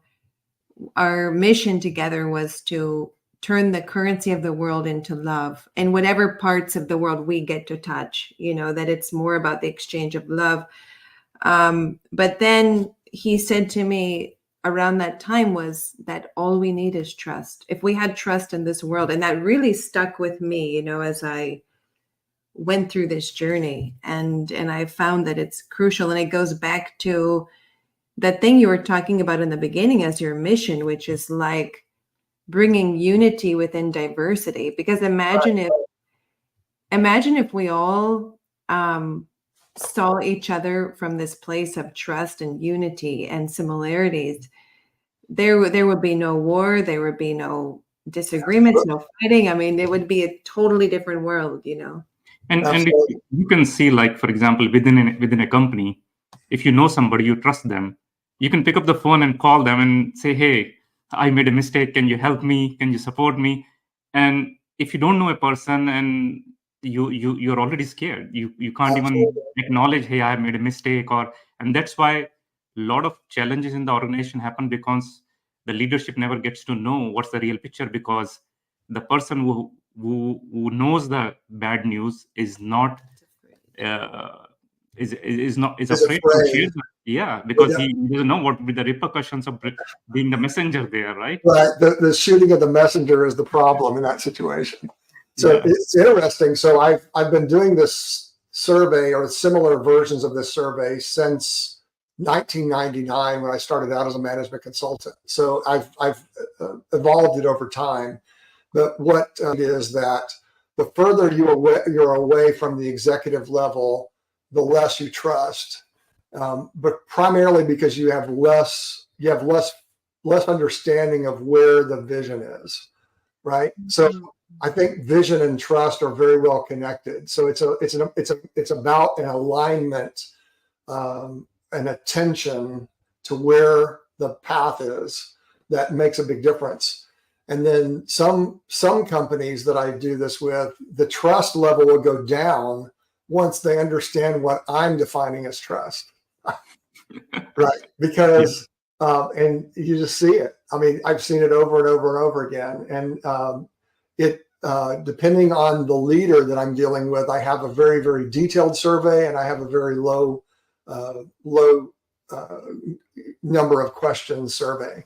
our mission together was to turn the currency of the world into love, and whatever parts of the world we get to touch, that it's more about the exchange of love. But then he said to me around that time was that all we need is trust. If we had trust in this world, and that really stuck with me, as I went through this journey, and I found that it's crucial. And it goes back to that thing you were talking about in the beginning as your mission, which is like bringing unity within diversity. Because imagine if we all saw each other from this place of trust and unity and similarities, there would be no war, there would be no disagreements, no fighting. I mean, it would be a totally different world, And you can see, like, for example, within a company, if you know somebody, you trust them, you can pick up the phone and call them and say, hey, I made a mistake. Can you help me? Can you support me? And if you don't know a person and you're already scared, you can't even acknowledge, hey, I made a mistake. And that's why a lot of challenges in the organization happen, because the leadership never gets to know what's the real picture, because the person who knows the bad news is not is afraid to share that. Yeah, because he doesn't know what will be the repercussions of being the messenger there, right? Right. The shooting of the messenger is the problem in that situation. So it's interesting. So I've been doing this survey, or similar versions of this survey, since 1999, when I started out as a management consultant. So I've evolved it over time. But what it is that the further you're away from the executive level, the less you trust. But primarily because you have less understanding of where the vision is, right? So I think vision and trust are very well connected. So it's about an alignment, an attention to where the path is that makes a big difference. And then some companies that I do this with, the trust level will go down once they understand what I'm defining as trust. Right. Because, and you just see it. I mean, I've seen it over and over and over again. And depending on the leader that I'm dealing with, I have a very, very detailed survey, and I have a very low number of questions survey.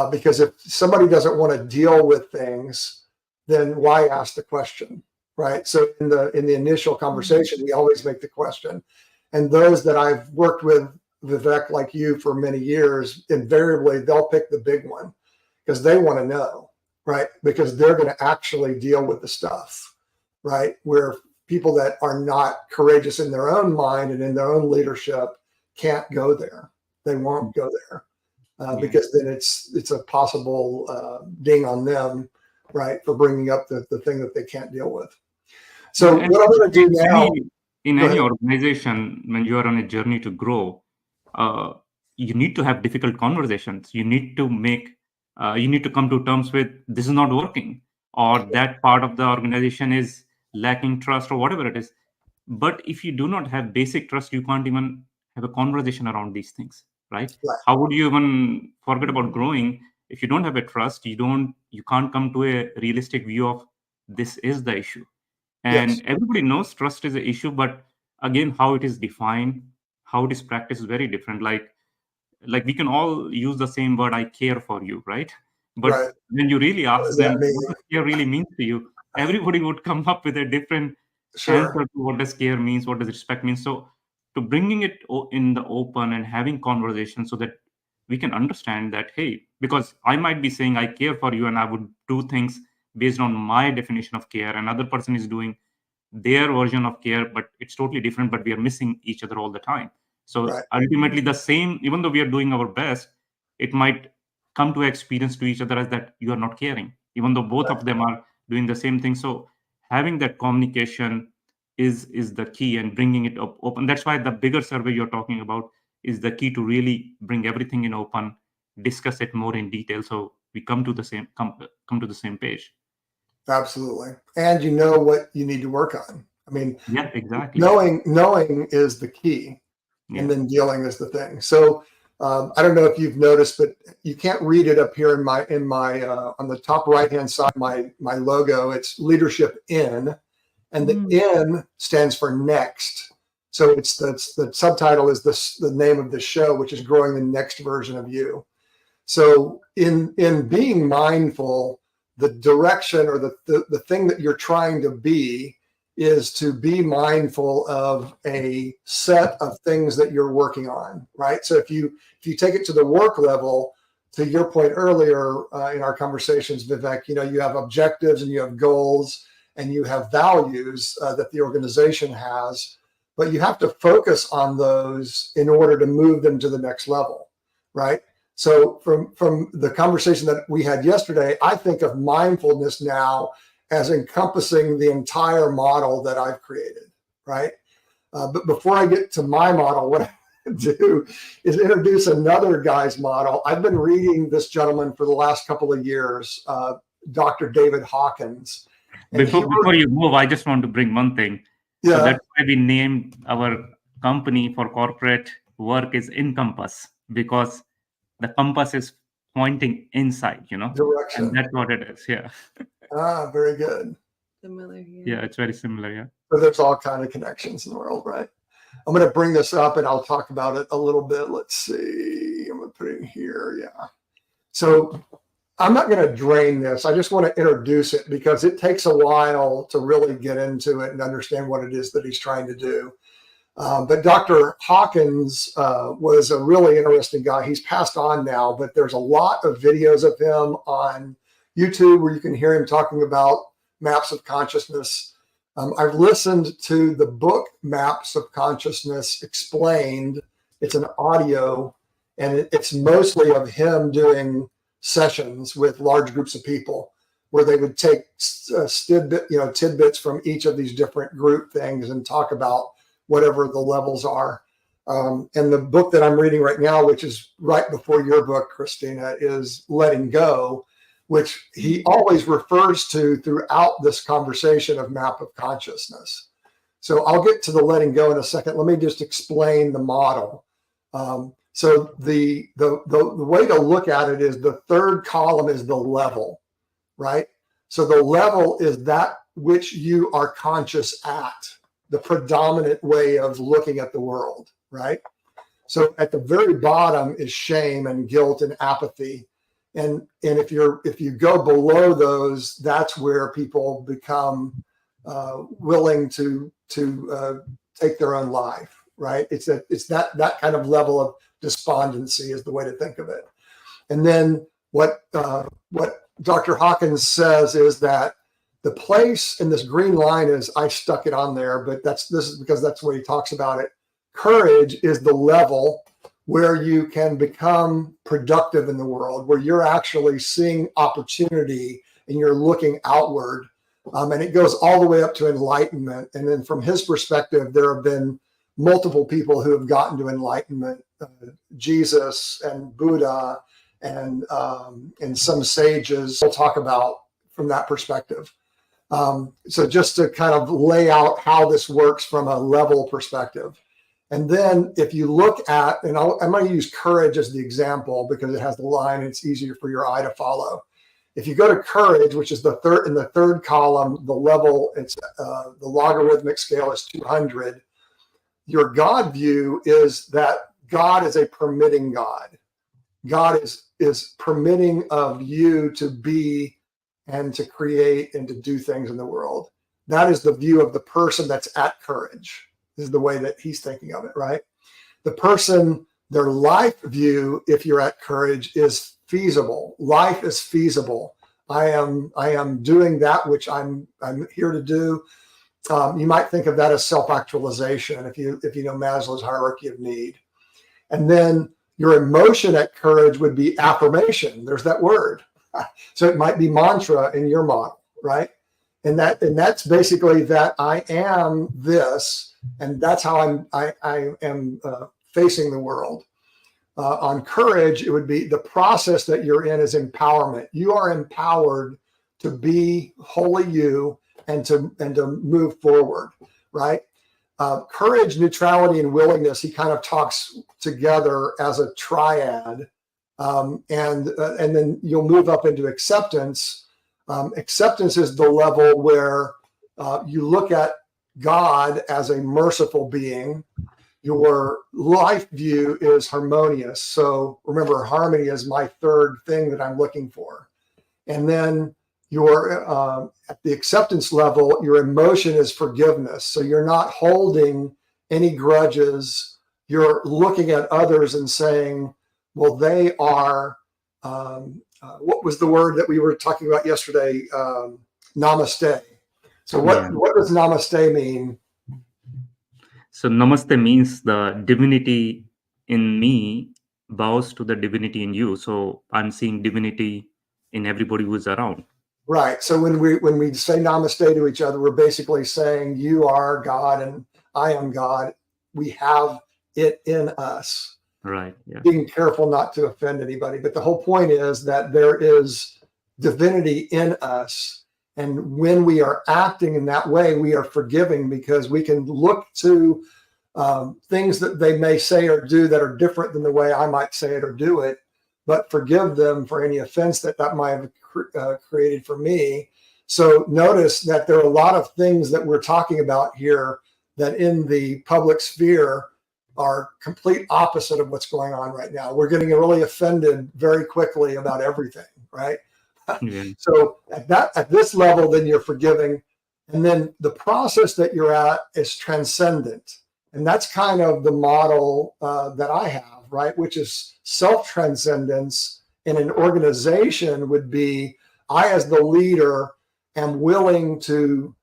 Because if somebody doesn't want to deal with things, then why ask the question, right? So in the initial conversation, we always make the question. And those that I've worked with, Vivek, like you, for many years, invariably they'll pick the big one because they want to know, right? Because they're going to actually deal with the stuff, right? Where people that are not courageous in their own mind and in their own leadership can't go there. They won't go there. Because then it's a possible ding on them, right, for bringing up the thing that they can't deal with. So what I'm going to do now, in any organization, when you are on a journey to grow, you need to have difficult conversations. You need to come to terms with this is not working, or that part of the organization is lacking trust, or whatever it is. But if you do not have basic trust, you can't even have a conversation around these things. Right? How would you even forget about growing if you don't have a trust? You can't come to a realistic view of this is the issue. And everybody knows trust is an issue, but again, how it is defined, how it is practiced is very different. Like we can all use the same word, I care for you, right? But when you really ask them what does care really means to you, everybody would come up with a different answer to what does care means, what does respect mean. So to bringing it in the open and having conversations so that we can understand that, hey, because I might be saying I care for you and I would do things based on my definition of care, another person is doing their version of care, but it's totally different, but we are missing each other all the time. So ultimately the same, even though we are doing our best, it might come to experience to each other as that you are not caring, even though both of them are doing the same thing. So having that communication is the key, and bringing it up open. That's why the bigger survey you're talking about is the key to really bring everything in open, discuss it more in detail, so we come to the same page. Absolutely. And you know what you need to work on. I mean, yeah, exactly. Knowing is the key, and then dealing is the thing. So I don't know if you've noticed, but you can't read it up here in my on the top right hand side, my logo. It's leadership in. And the N stands for next. So it's the subtitle is the name of the show, which is growing the next version of you. So in being mindful, the direction or the thing that you're trying to be is to be mindful of a set of things that you're working on, right? So if you take it to the work level, to your point earlier in our conversations, Vivek, you have objectives and you have goals and you have values that the organization has, but you have to focus on those in order to move them to the next level, right? So from the conversation that we had yesterday, I think of mindfulness now as encompassing the entire model that I've created, right? But before I get to my model, what I do is introduce another guy's model. I've been reading this gentleman for the last couple of years, Dr. David Hawkins. Before you move, I just want to bring one thing. So that's why we named our company for corporate work is InCompass, because the compass is pointing inside, direction. And that's what it is. Yeah. Very good. Similar. Yeah, it's very similar. Yeah. So there's all kind of connections in the world, right? I'm going to bring this up and I'll talk about it a little bit. Let's see. I'm going to put it in here. Yeah. So I'm not going to drain this. I just want to introduce it because it takes a while to really get into it and understand what it is that he's trying to do. But Dr. Hawkins was a really interesting guy. He's passed on now, but there's a lot of videos of him on YouTube where you can hear him talking about maps of consciousness. I've listened to the book Maps of Consciousness Explained. It's an audio, and it's mostly of him doing sessions with large groups of people. where they would take tidbits from each of these different group things and talk about whatever the levels are. And the book that I'm reading right now, which is right before your book, Kristina, is Letting Go, which he always refers to throughout this conversation of map of consciousness. So I'll get to the letting go in a second. Let me just explain the model. So the way to look at it is the third column is the level, right? So the level is that which you are conscious at, the predominant way of looking at the world, right? So at the very bottom is shame and guilt and apathy. And if you go below those, that's where people become willing to take their own life, right? It's that kind of level of despondency is the way to think of it. And then what Dr. Hawkins says is that the place in this green line is, I stuck it on there, but this is because that's where he talks about it. Courage is the level where you can become productive in the world, where you're actually seeing opportunity and you're looking outward. And it goes all the way up to enlightenment. And then from his perspective, there have been multiple people who have gotten to enlightenment, Jesus and Buddha and some sages we'll talk about from that perspective. So just to kind of lay out how this works from a level perspective. And then if you look at, and I'm going to use courage as the example because it has the line and it's easier for your eye to follow. If you go to courage, which is in the third column, the level, it's the logarithmic scale is 200. Your God view is that God is a permitting God. God is permitting of you to be and to create and to do things in the world. That is the view of the person that's at courage. This is the way that he's thinking of it, right? The person, their life view, if you're at courage, is feasible. Life is feasible. I am doing that which I'm here to do. You might think of that as self-actualization if you know Maslow's hierarchy of need. And then your emotion at courage would be affirmation. There's that word. So it might be mantra in your model, right? And that's basically that I am this, and that's how I am facing the world. On courage, it would be the process that you're in is empowerment. You are empowered to be wholly you and to move forward, right? Courage, neutrality, and willingness, he kind of talks together as a triad. And then you'll move up into acceptance. Acceptance is the level where you look at God as a merciful being. Your life view is harmonious. So remember, harmony is my third thing that I'm looking for. And then at the acceptance level, your emotion is forgiveness. So you're not holding any grudges. You're looking at others and saying, well, they are, what was the word that we were talking about yesterday? Namaste. So what does namaste mean? So namaste means the divinity in me bows to the divinity in you. So I'm seeing divinity in everybody who's around. Right. So when we say namaste to each other, we're basically saying you are God and I am God. We have it in us. Right. Yeah. Being careful not to offend anybody. But the whole point is that there is divinity in us. And when we are acting in that way, we are forgiving because we can look to things that they may say or do that are different than the way I might say it or do it, but forgive them for any offense that might have created for me. So notice that there are a lot of things that we're talking about here that in the public sphere are complete opposite of what's going on right now. We're getting really offended very quickly about everything, right? Yeah. So at this level, then you're forgiving. And then the process that you're at is transcendent. And that's kind of the model that I have, right? Which is self-transcendence in an organization would be, I as the leader am willing to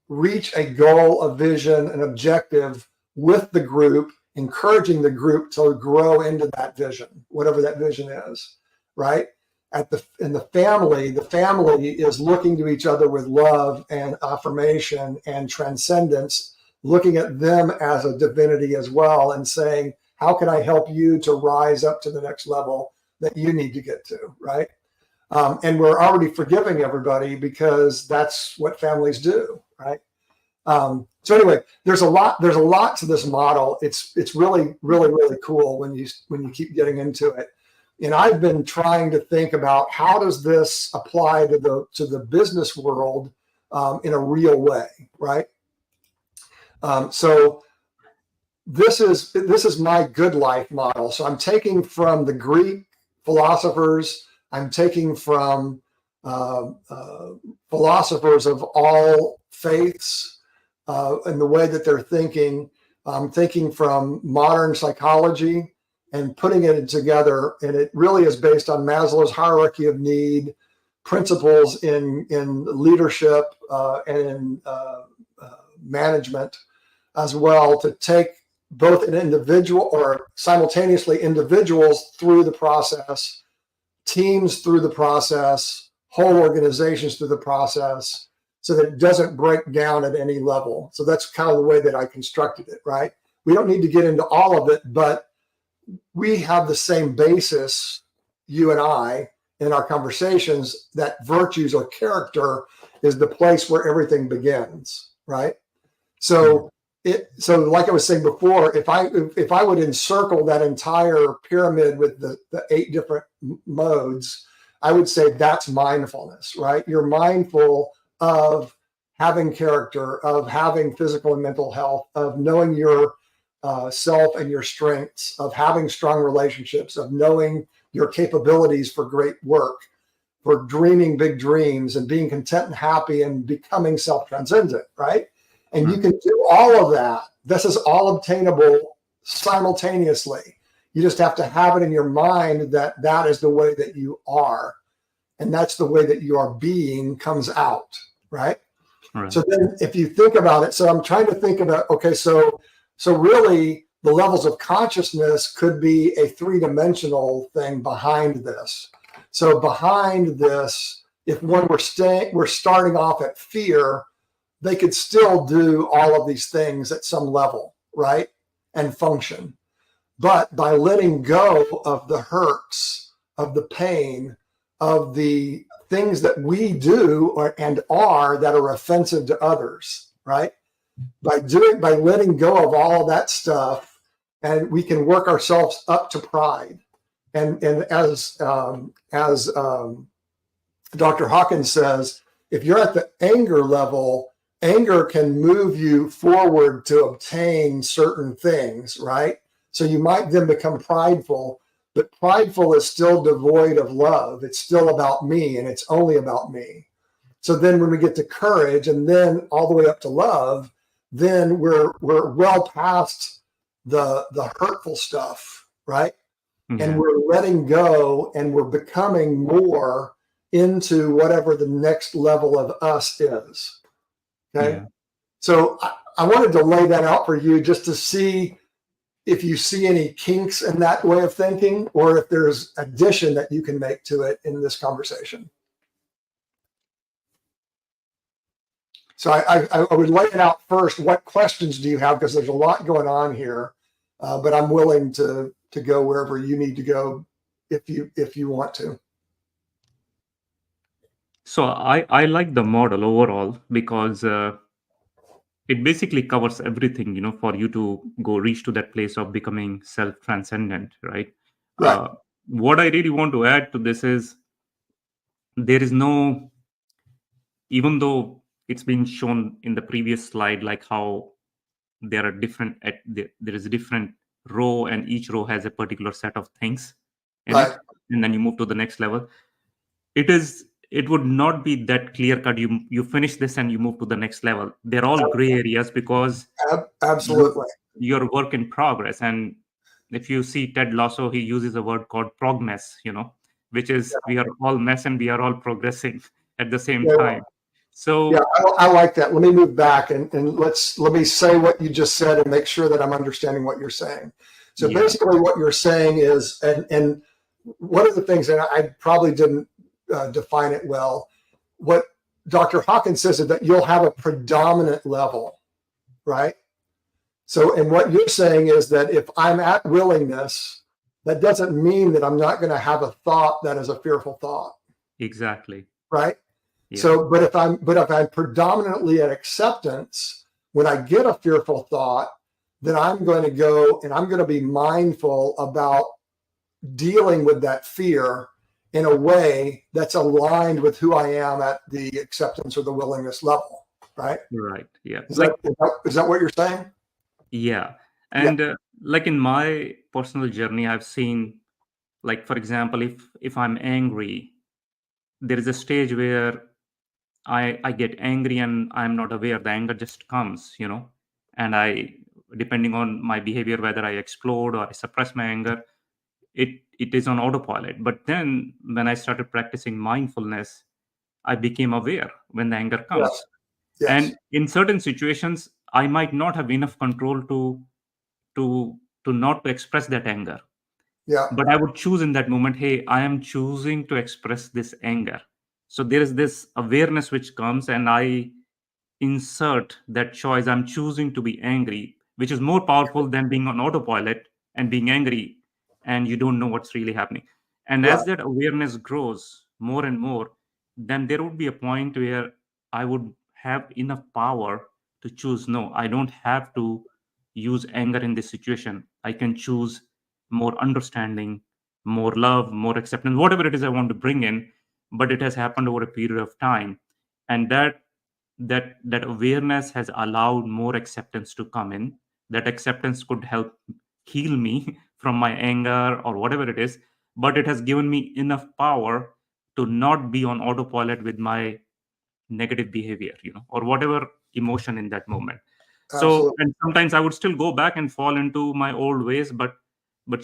reach a goal, a vision, an objective with the group, encouraging the group to grow into that vision, whatever that vision is, right? in the family is looking to each other with love and affirmation and transcendence, looking at them as a divinity as well and saying, how can I help you to rise up to the next level that you need to get to, right? And we're already forgiving everybody because that's what families do, right? So anyway, there's a lot to this model. It's really, really, really cool when you keep getting into it. And I've been trying to think about how does this apply to the business world in a real way, right? So this is my good life model. So I'm taking from the Greek philosophers. I'm taking from philosophers of all faiths in the way that they're thinking. I'm thinking from modern psychology and putting it together. And it really is based on Maslow's hierarchy of need, principles in leadership and in management as well, to take both an individual or simultaneously individuals through the process, teams through the process, whole organizations through the process, so that it doesn't break down at any level. So that's kind of the way that I constructed it, right? We don't need to get into all of it, but we have the same basis, you and I, in our conversations, that virtues or character is the place where everything begins, right? So like I was saying before, if I would encircle that entire pyramid with the 8 different modes, I would say that's mindfulness, right? You're mindful of having character, of having physical and mental health, of knowing your self and your strengths, of having strong relationships, of knowing your capabilities for great work, for dreaming big dreams and being content and happy and becoming self-transcendent, right? And you can do all of that. This is all obtainable simultaneously. You just have to have it in your mind that that is the way that you are. And that's the way that your being comes out, right? Right. So then if you think about it, so I'm trying to think about, okay, so really the levels of consciousness could be a 3-dimensional thing behind this. So behind this, if one we're starting off at fear, they could still do all of these things at some level, right? And function. But by letting go of the hurts, of the pain, of the things that we do and are that are offensive to others, right? By letting go of all of that stuff, and we can work ourselves up to pride. And as Dr. Hawkins says, if you're at the anger level, anger can move you forward to obtain certain things, right? So you might then become prideful, but prideful is still devoid of love. It's still about me, and it's only about me. So then when we get to courage and then all the way up to love, then we're well past the hurtful stuff, right? Mm-hmm. And we're letting go and we're becoming more into whatever the next level of us is. Okay. Yeah. So I wanted to lay that out for you just to see if you see any kinks in that way of thinking, or if there's addition that you can make to it in this conversation. So I would lay it out first. What questions do you have? Because there's a lot going on here, but I'm willing to go wherever you need to go if you want to. So I like the model overall because it basically covers everything, for you to reach to that place of becoming self-transcendent, right? Right. What I really want to add to this is there is no, even though it's been shown in the previous slide, like how there are there is a different row and each row has a particular set of things in right. it, and then you move to the next level. It would not be that clear cut. You finish this and you move to the next level. They're all gray areas because absolutely you're work in progress. And if you see Ted Lasso, he uses a word called progress, which is we are all mess and we are all progressing at the same time. So yeah, I like that. Let me move back and let me say what you just said and make sure that I'm understanding what you're saying. So basically what you're saying is, and one of the things, and I probably didn't define it well, what Dr. Hawkins says is that you'll have a predominant level, right? So, and what you're saying is that if I'm at willingness, that doesn't mean that I'm not going to have a thought that is a fearful thought. Exactly. Right. Yeah. So, but if I'm predominantly at acceptance, when I get a fearful thought, then I'm going to go and I'm going to be mindful about dealing with that fear in a way that's aligned with who I am at the acceptance or the willingness level. Right. Right. Yeah. Is that what you're saying? Yeah. And like in my personal journey, I've seen, like, for example, if I'm angry, there is a stage where I get angry and I'm not aware. The anger just comes, and depending on my behavior, whether I explode or I suppress my anger, it is on autopilot. But then when I started practicing mindfulness, I became aware when the anger comes. Yes. Yes. And in certain situations, I might not have enough control to not to express that anger. Yeah. But I would choose in that moment, hey, I am choosing to express this anger. So there is this awareness which comes, and I insert that choice. I'm choosing to be angry, which is more powerful than being on autopilot and being angry, and you don't know what's really happening. And Right. as that awareness grows more and more, then there would be a point where I would have enough power to choose, no, I don't have to use anger in this situation. I can choose more understanding, more love, more acceptance, whatever it is I want to bring in. But it has happened over a period of time, and that awareness has allowed more acceptance to come in. That acceptance could help heal me from my anger or whatever it is, but it has given me enough power to not be on autopilot with my negative behavior, or whatever emotion in that moment. So, Absolutely. and sometimes I would still go back and fall into my old ways, but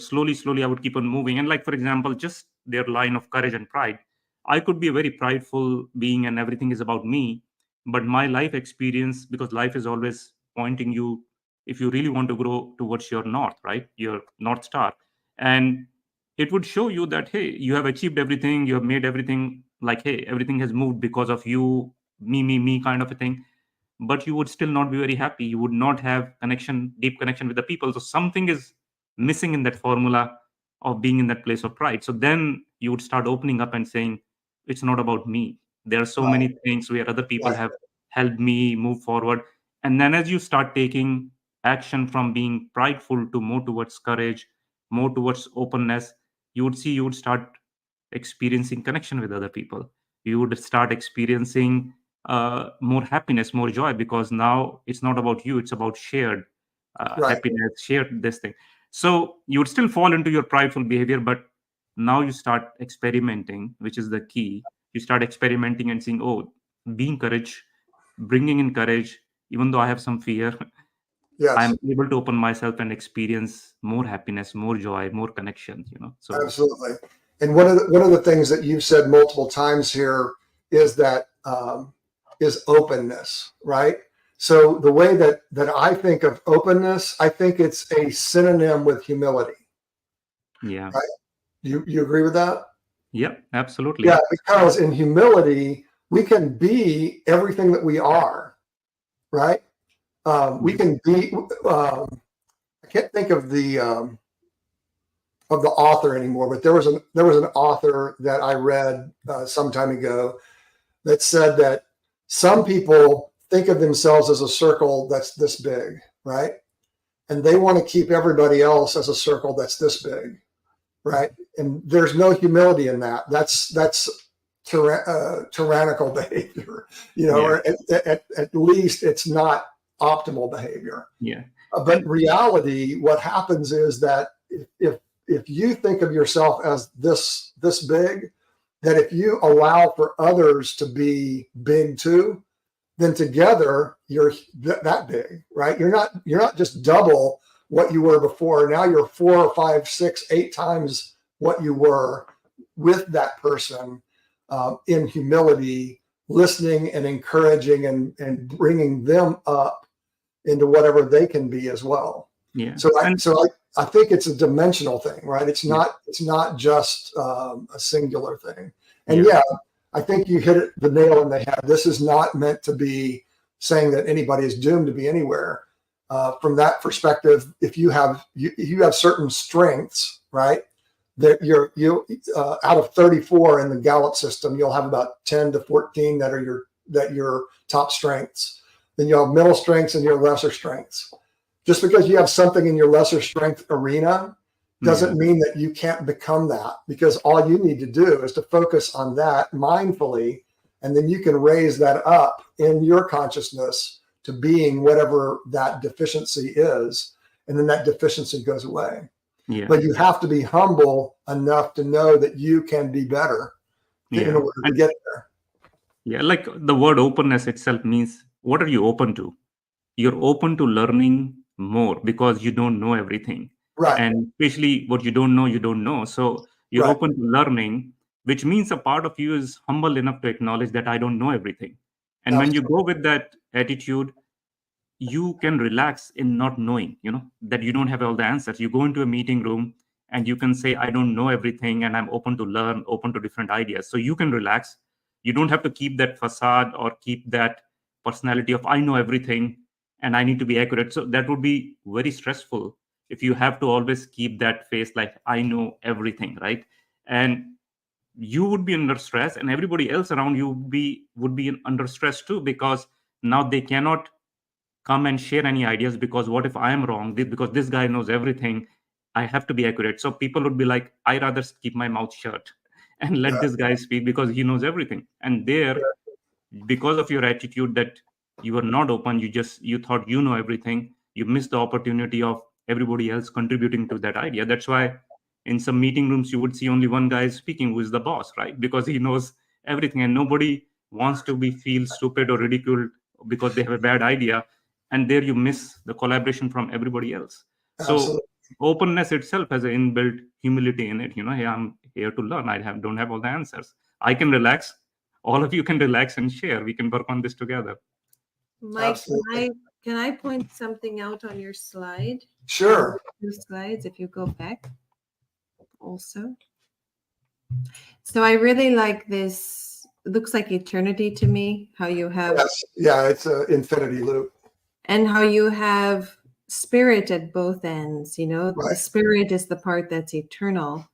slowly I would keep on moving. And like, for example, just their line of courage and pride, I could be a very prideful being and everything is about me. But my life experience, because life is always pointing you, if you really want to grow towards your north, right, your north star, and it would show you that, hey, you have achieved everything, you have made everything, like, hey, everything has moved because of you, me kind of a thing. But you would still not be very happy. You would not have deep connection with the people. So something is missing in that formula of being in that place of pride. So then you would start opening up and saying, it's not about me. There are so Right. many things where other people Right. have helped me move forward. And then as you start taking action from being prideful to more towards courage, more towards openness, you would start experiencing connection with other people. You would start experiencing more happiness, more joy, because now it's not about you, it's about shared Right. happiness, shared this thing. So you would still fall into your prideful behavior, but now you start experimenting, which is the key. You start experimenting and seeing, oh, being courage, bringing in courage, even though I have some fear, Yes. I'm able to open myself and experience more happiness, more joy, more connection, So Absolutely. And one of the things that you've said multiple times here is that is openness, right? So the way that I think of openness, I think it's a synonym with humility. yeah. Right? You agree with that? Yeah, absolutely. Yeah, because in humility, we can be everything that we are, right? We can be. I can't think of the author anymore, but there was an author that I read some time ago that said that some people think of themselves as a circle that's this big, right? And they want to keep everybody else as a circle that's this big, right? And there's no humility in that. That's tyrannical behavior, or at least it's not optimal behavior. Yeah. But in reality, what happens is that if you think of yourself as this big, that if you allow for others to be big too, then together you're that big, right? You're not just double what you were before. Now you're 4 or 5, 6, 8 times what you were with that person, in humility, listening and encouraging and bringing them up into whatever they can be as well. Yeah. So And I think it's a dimensional thing, right? It's not just a singular thing. And yeah. I think you hit the nail on the head. This is not meant to be saying that anybody is doomed to be anywhere. From that perspective, if you have certain strengths, right? That you out of 34 in the Gallup system, you'll have about 10 to 14 that are your top strengths. Then you'll have middle strengths and your lesser strengths. Just because you have something in your lesser strength arena doesn't mean that you can't become that, because all you need to do is to focus on that mindfully, and then you can raise that up in your consciousness to being whatever that deficiency is, and then that deficiency goes away. Yeah. But you have to be humble enough to know that you can be better in order to get there. Yeah, like the word openness itself means, what are you open to? You're open to learning more because you don't know everything. Right. And especially what you don't know. So you're Right. open to learning, which means a part of you is humble enough to acknowledge that I don't know everything. And when you go with that attitude, you can relax in not knowing, that you don't have all the answers. You go into a meeting room and you can say, I don't know everything and I'm open to learn, open to different ideas. So you can relax. You don't have to keep that facade or keep that personality of I know everything and I need to be accurate. So that would be very stressful if you have to always keep that face like I know everything, right? And you would be under stress and everybody else around you would be under stress too, because now they cannot come and share any ideas, because what if I am wrong? Because this guy knows everything, I have to be accurate. So people would be like, I rather keep my mouth shut and let this guy speak because he knows everything. And there, because of your attitude that you are not open, you thought you know everything, you missed the opportunity of everybody else contributing to that idea. That's why in some meeting rooms you would see only one guy speaking, who is the boss, right? Because he knows everything and nobody wants to be feel stupid or ridiculed because they have a bad idea. And there you miss the collaboration from everybody else. So openness itself has an inbuilt humility in it. Hey, I'm here to learn. Don't have all the answers. I can relax. All of you can relax and share. We can work on this together. Mike, can I point something out on your slide? Sure. 2 slides, if you go back also. So I really like this. It looks like eternity to me, how you have. Yes. Yeah, it's an infinity loop. And how you have spirit at both ends, Right. The spirit is the part that's eternal.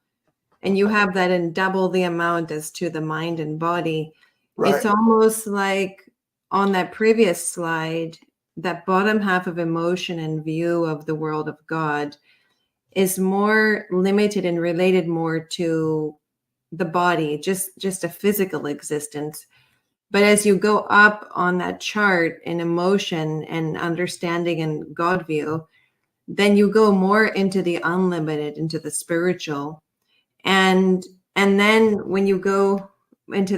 And you have that in double the amount as to the mind and body. Right. It's almost like on that previous slide, that bottom half of emotion and view of the world of God is more limited and related more to the body, just a physical existence. But as you go up on that chart in emotion and understanding and God view, then you go more into the unlimited, into the spiritual. And then when you go into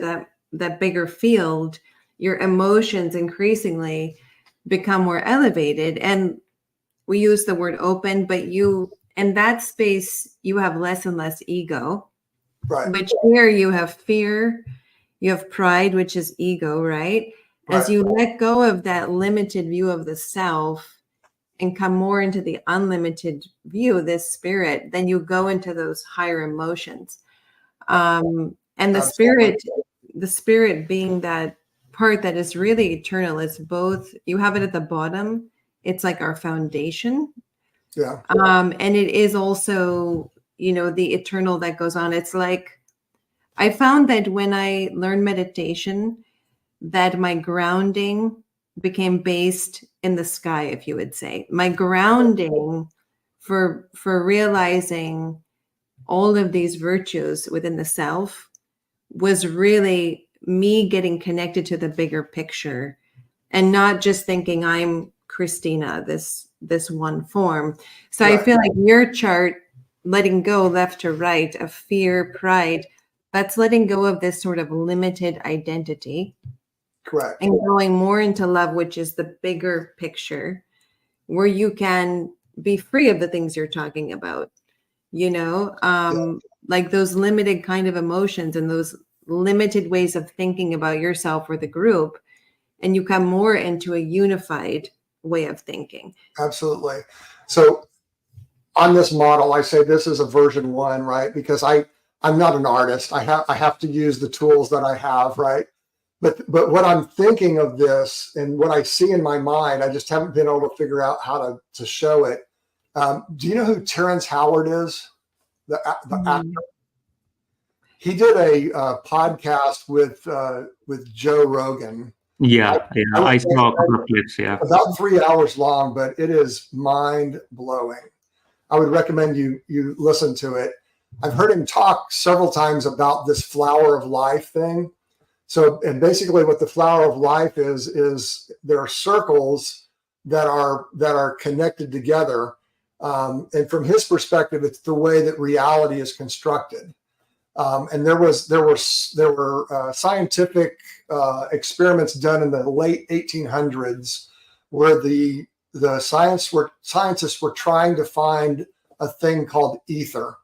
that bigger field, your emotions increasingly become more elevated. And we use the word open, but in that space, you have less and less ego. Right. Which here you have fear, you have pride, which is ego, right? As you let go of that limited view of the self and come more into the unlimited view, this spirit, then you go into those higher emotions. And the spirit being that part that is really eternal, it's both, you have it at the bottom, it's like our foundation. Yeah. And it is also, the eternal that goes on. It's like, I found that when I learned meditation, that my grounding became based in the sky, if you would say. My grounding for realizing all of these virtues within the self was really me getting connected to the bigger picture and not just thinking I'm Kristina, this one form. So I feel like your chart, letting go left to right of fear, pride, that's letting go of this sort of limited identity. Correct. And going more into love, which is the bigger picture, where you can be free of the things you're talking about, like those limited kind of emotions and those limited ways of thinking about yourself or the group, and you come more into a unified way of thinking. Absolutely. So on this model, I say this is a version 1, right? Because I'm not an artist. I have to use the tools that I have, right? But what I'm thinking of this and what I see in my mind, I just haven't been able to figure out how to show it. Do you know who Terrence Howard is? The actor. He did a podcast with Joe Rogan. Yeah, I saw a couple recommend of clips. Yeah, about 3 hours long, but it is mind blowing. I would recommend you listen to it. I've heard him talk several times about this flower of life thing. So, and basically what the flower of life is there are circles that are connected together. And from his perspective, it's the way that reality is constructed. And there were scientific experiments done in the late 1800s where the scientists were trying to find a thing called ether,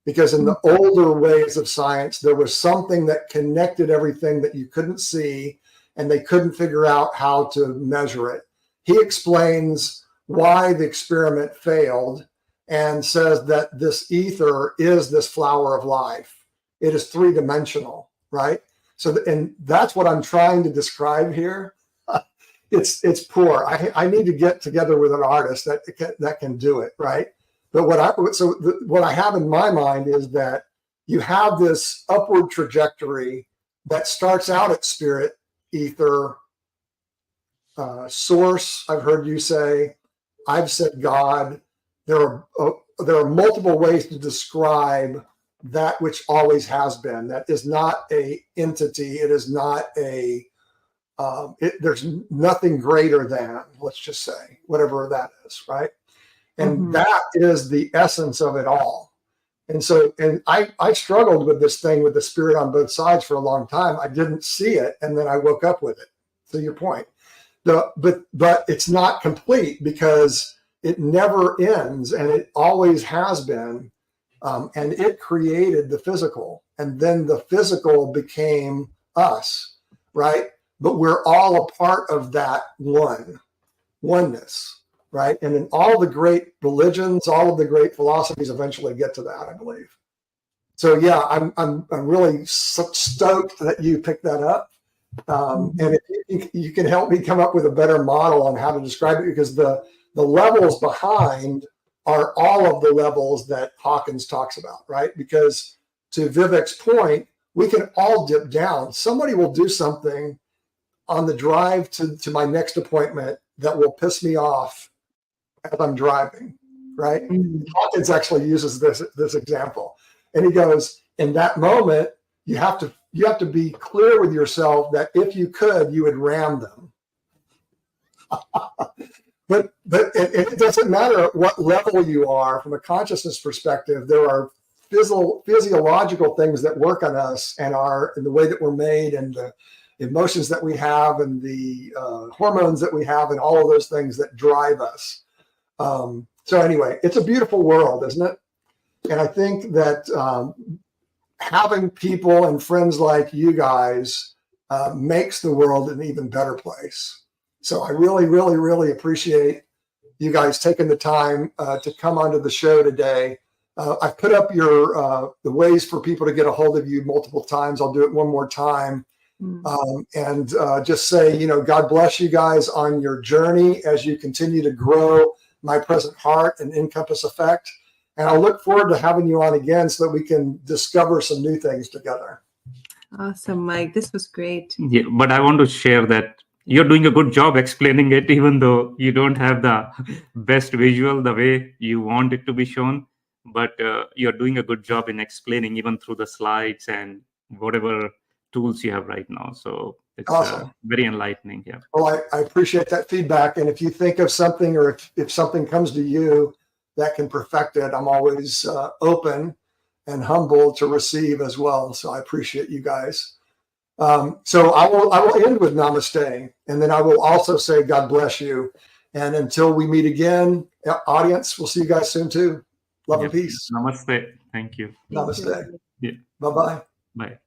because in the older ways of science, there was something that connected everything that you couldn't see, and they couldn't figure out how to measure it. He explains why the experiment failed and says that this ether is this flower of life. It is 3-dimensional, right? So, and that's what I'm trying to describe here. It's poor. I need to get together with an artist that can do it, right? But what I have in my mind is that you have this upward trajectory that starts out at spirit, ether, source. I've heard you say. I've said God. There are multiple ways to describe that which always has been. That is not a entity. It is not a. There's nothing greater than. Let's just say whatever that is, right? And that is the essence of it all. And so, and I struggled with this thing with the spirit on both sides for a long time. I didn't see it, and then I woke up with it. To your point, but it's not complete because it never ends, and it always has been. And it created the physical, and then the physical became us, right? But we're all a part of that oneness. Right. And in all the great religions, all of the great philosophies eventually get to that, I believe. So, yeah, I'm really stoked that you picked that up. And if you can help me come up with a better model on how to describe it, because the levels behind are all of the levels that Hawkins talks about. Right. Because to Vivek's point, we can all dip down. Somebody will do something on the drive to my next appointment that will piss me off as I'm driving, right? Hawkins actually uses this example, and he goes, in that moment, you have to be clear with yourself that if you could, you would ram them. but it doesn't matter at what level you are from a consciousness perspective. There are physiological things that work on us and the way that we're made, and the emotions that we have, and the hormones that we have, and all of those things that drive us. So anyway, it's a beautiful world, isn't it? And I think that having people and friends like you guys makes the world an even better place. So I really, really, really appreciate you guys taking the time to come onto the show today. I've put up the ways for people to get a hold of you multiple times. I'll do it one more time. And just say, God bless you guys on your journey as you continue to grow My Present Heart and InCompassEffect. And I look forward to having you on again so that we can discover some new things together. Awesome, Mike. This was great. Yeah, but I want to share that you're doing a good job explaining it, even though you don't have the best visual the way you want it to be shown. But you're doing a good job in explaining, even through the slides and whatever tools you have right now. So it's awesome. Very enlightening. Yeah. Well, I appreciate that feedback. And if you think of something, or if something comes to you that can perfect it, I'm always open and humble to receive as well. So I appreciate you guys. So I will end with namaste, and then I will also say God bless you. And until we meet again, audience, we'll see you guys soon too. Love and peace. Namaste. Thank you. Namaste. Yeah. Bye-bye. Bye.